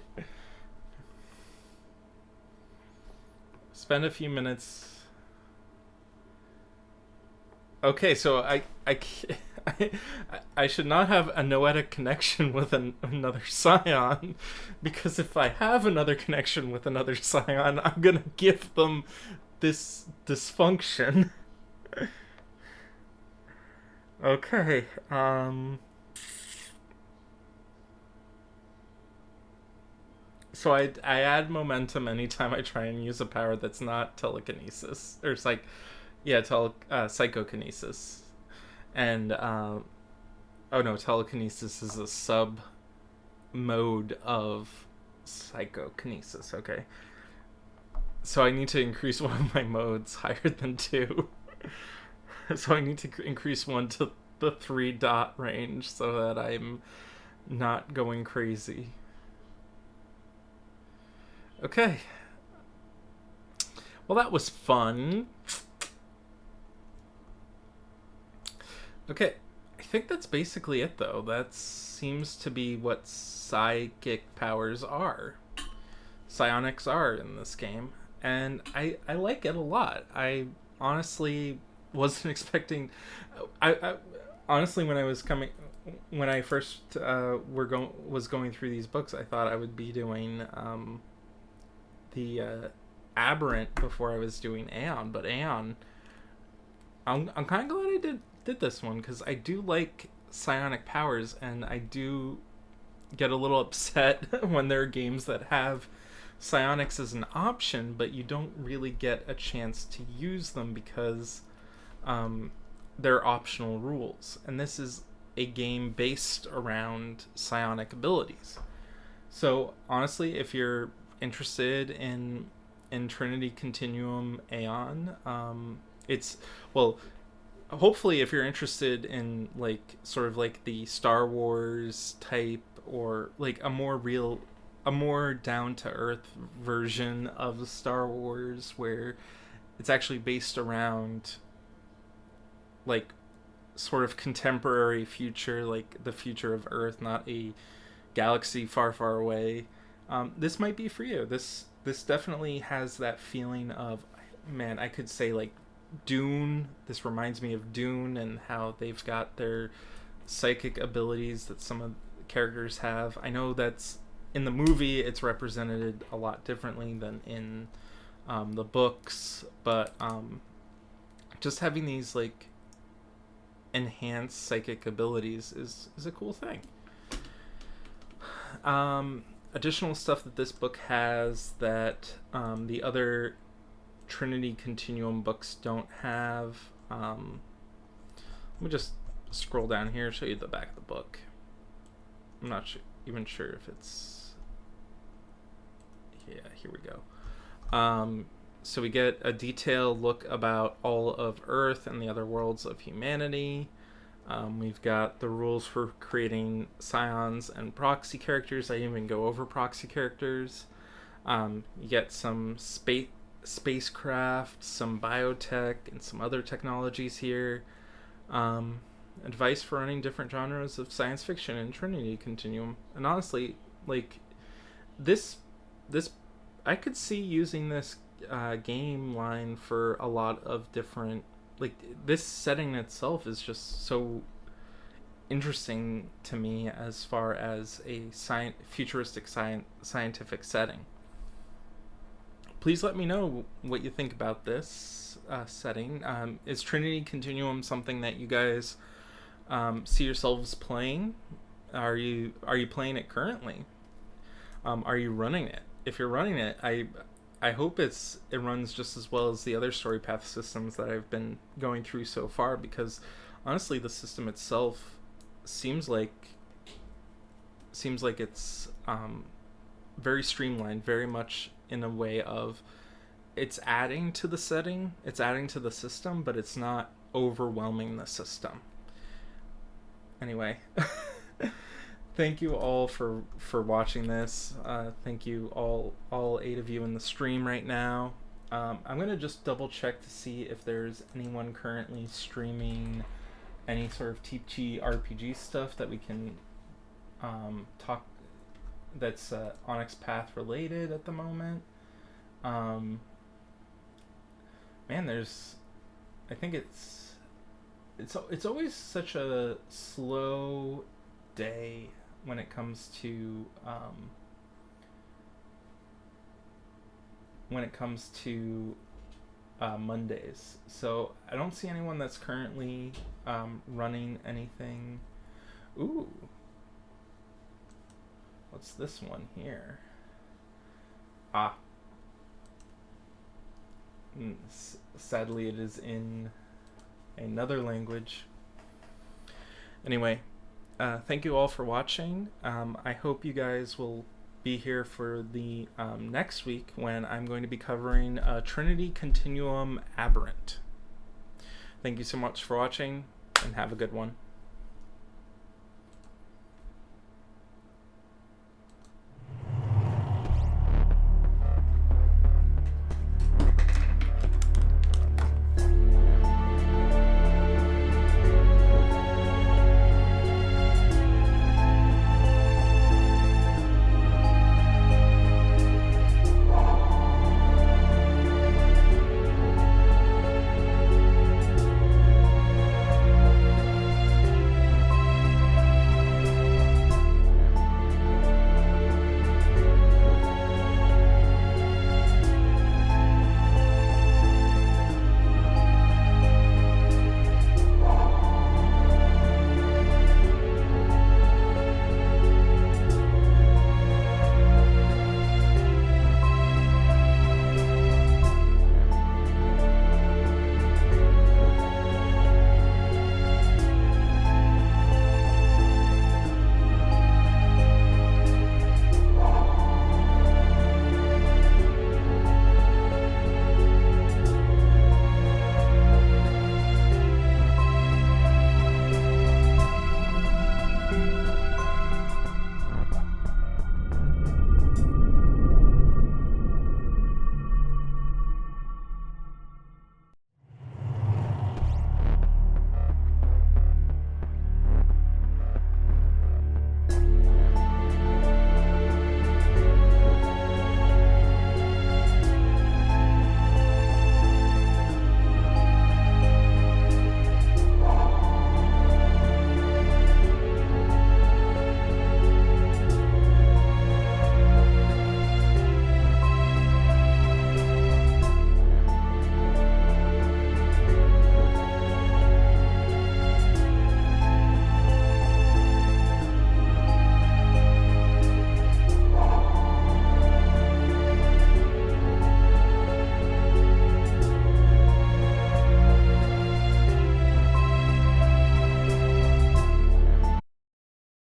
Spend a few minutes. Okay, so I should not have a noetic connection with another scion, because if I have another connection with another scion, I'm gonna give them this dysfunction. Okay, so I add momentum anytime I try and use a power that's not telekinesis or psychokinesis, and oh no, telekinesis is a sub mode of psychokinesis. Okay, so I need to increase one of my modes higher than 2. So I need to increase one to the 3 dot range so that I'm not going crazy. Okay. Well, that was fun. Okay, I think that's basically it, though. That seems to be what psychic powers are. Psionics are in this game. And I like it a lot. I honestly wasn't expecting... I honestly, when I first was going through these books, I thought I would be doing the Aberrant before I was doing Aeon. But Aeon... I'm kind of glad I did this one, because I do like psionic powers, and I do get a little upset when there are games that have psionics as an option, but you don't really get a chance to use them because they're optional rules. And this is a game based around psionic abilities. So honestly, if you're interested in Trinity Continuum Aeon, it's, well, hopefully if you're interested in like sort of like the Star Wars type, or like a more down to earth version of Star Wars where it's actually based around like sort of contemporary future, like the future of Earth, not a galaxy far, far away, this might be for you. This definitely has that feeling of, man, I could say like Dune. This reminds me of Dune and how they've got their psychic abilities that some of the characters have. I know that's in the movie it's represented a lot differently than in the books, but just having these like enhanced psychic abilities is a cool thing. Additional stuff that this book has that the other Trinity Continuum books don't have. Let me just scroll down here and show you the back of the book. I'm not even sure if it's... Yeah, here we go. So we get a detailed look about all of Earth and the other worlds of humanity. We've got the rules for creating scions and proxy characters. I even go over proxy characters. You get some spacecraft, some biotech, and some other technologies here. Advice for running different genres of science fiction in Trinity Continuum. And honestly, like this I could see using this game line for a lot of different, like, this setting itself is just so interesting to me as far as a futuristic scientific setting. Please let me know what you think about this setting. Is Trinity Continuum something that you guys see yourselves playing? Are you playing it currently? Are you running it? If you're running it, I hope it runs just as well as the other story path systems that I've been going through so far, because Honestly, the system itself seems like it's very streamlined, very much in a way of it's adding to the setting, it's adding to the system, but it's not overwhelming the system. Anyway, thank you all for watching this. Thank you all 8 of you in the stream right now. I'm gonna just double check to see if there's anyone currently streaming any sort of Trinity RPG stuff that we can talk, that's Onyx Path related at the moment. Man, I think it's always such a slow day when it comes to Mondays. So I don't see anyone that's currently running anything. Ooh, what's this one here? Sadly, it is in another language. Anyway, thank you all for watching. I hope you guys will be here for the next week when I'm going to be covering Trinity Continuum Aberrant. Thank you so much for watching, and have a good one.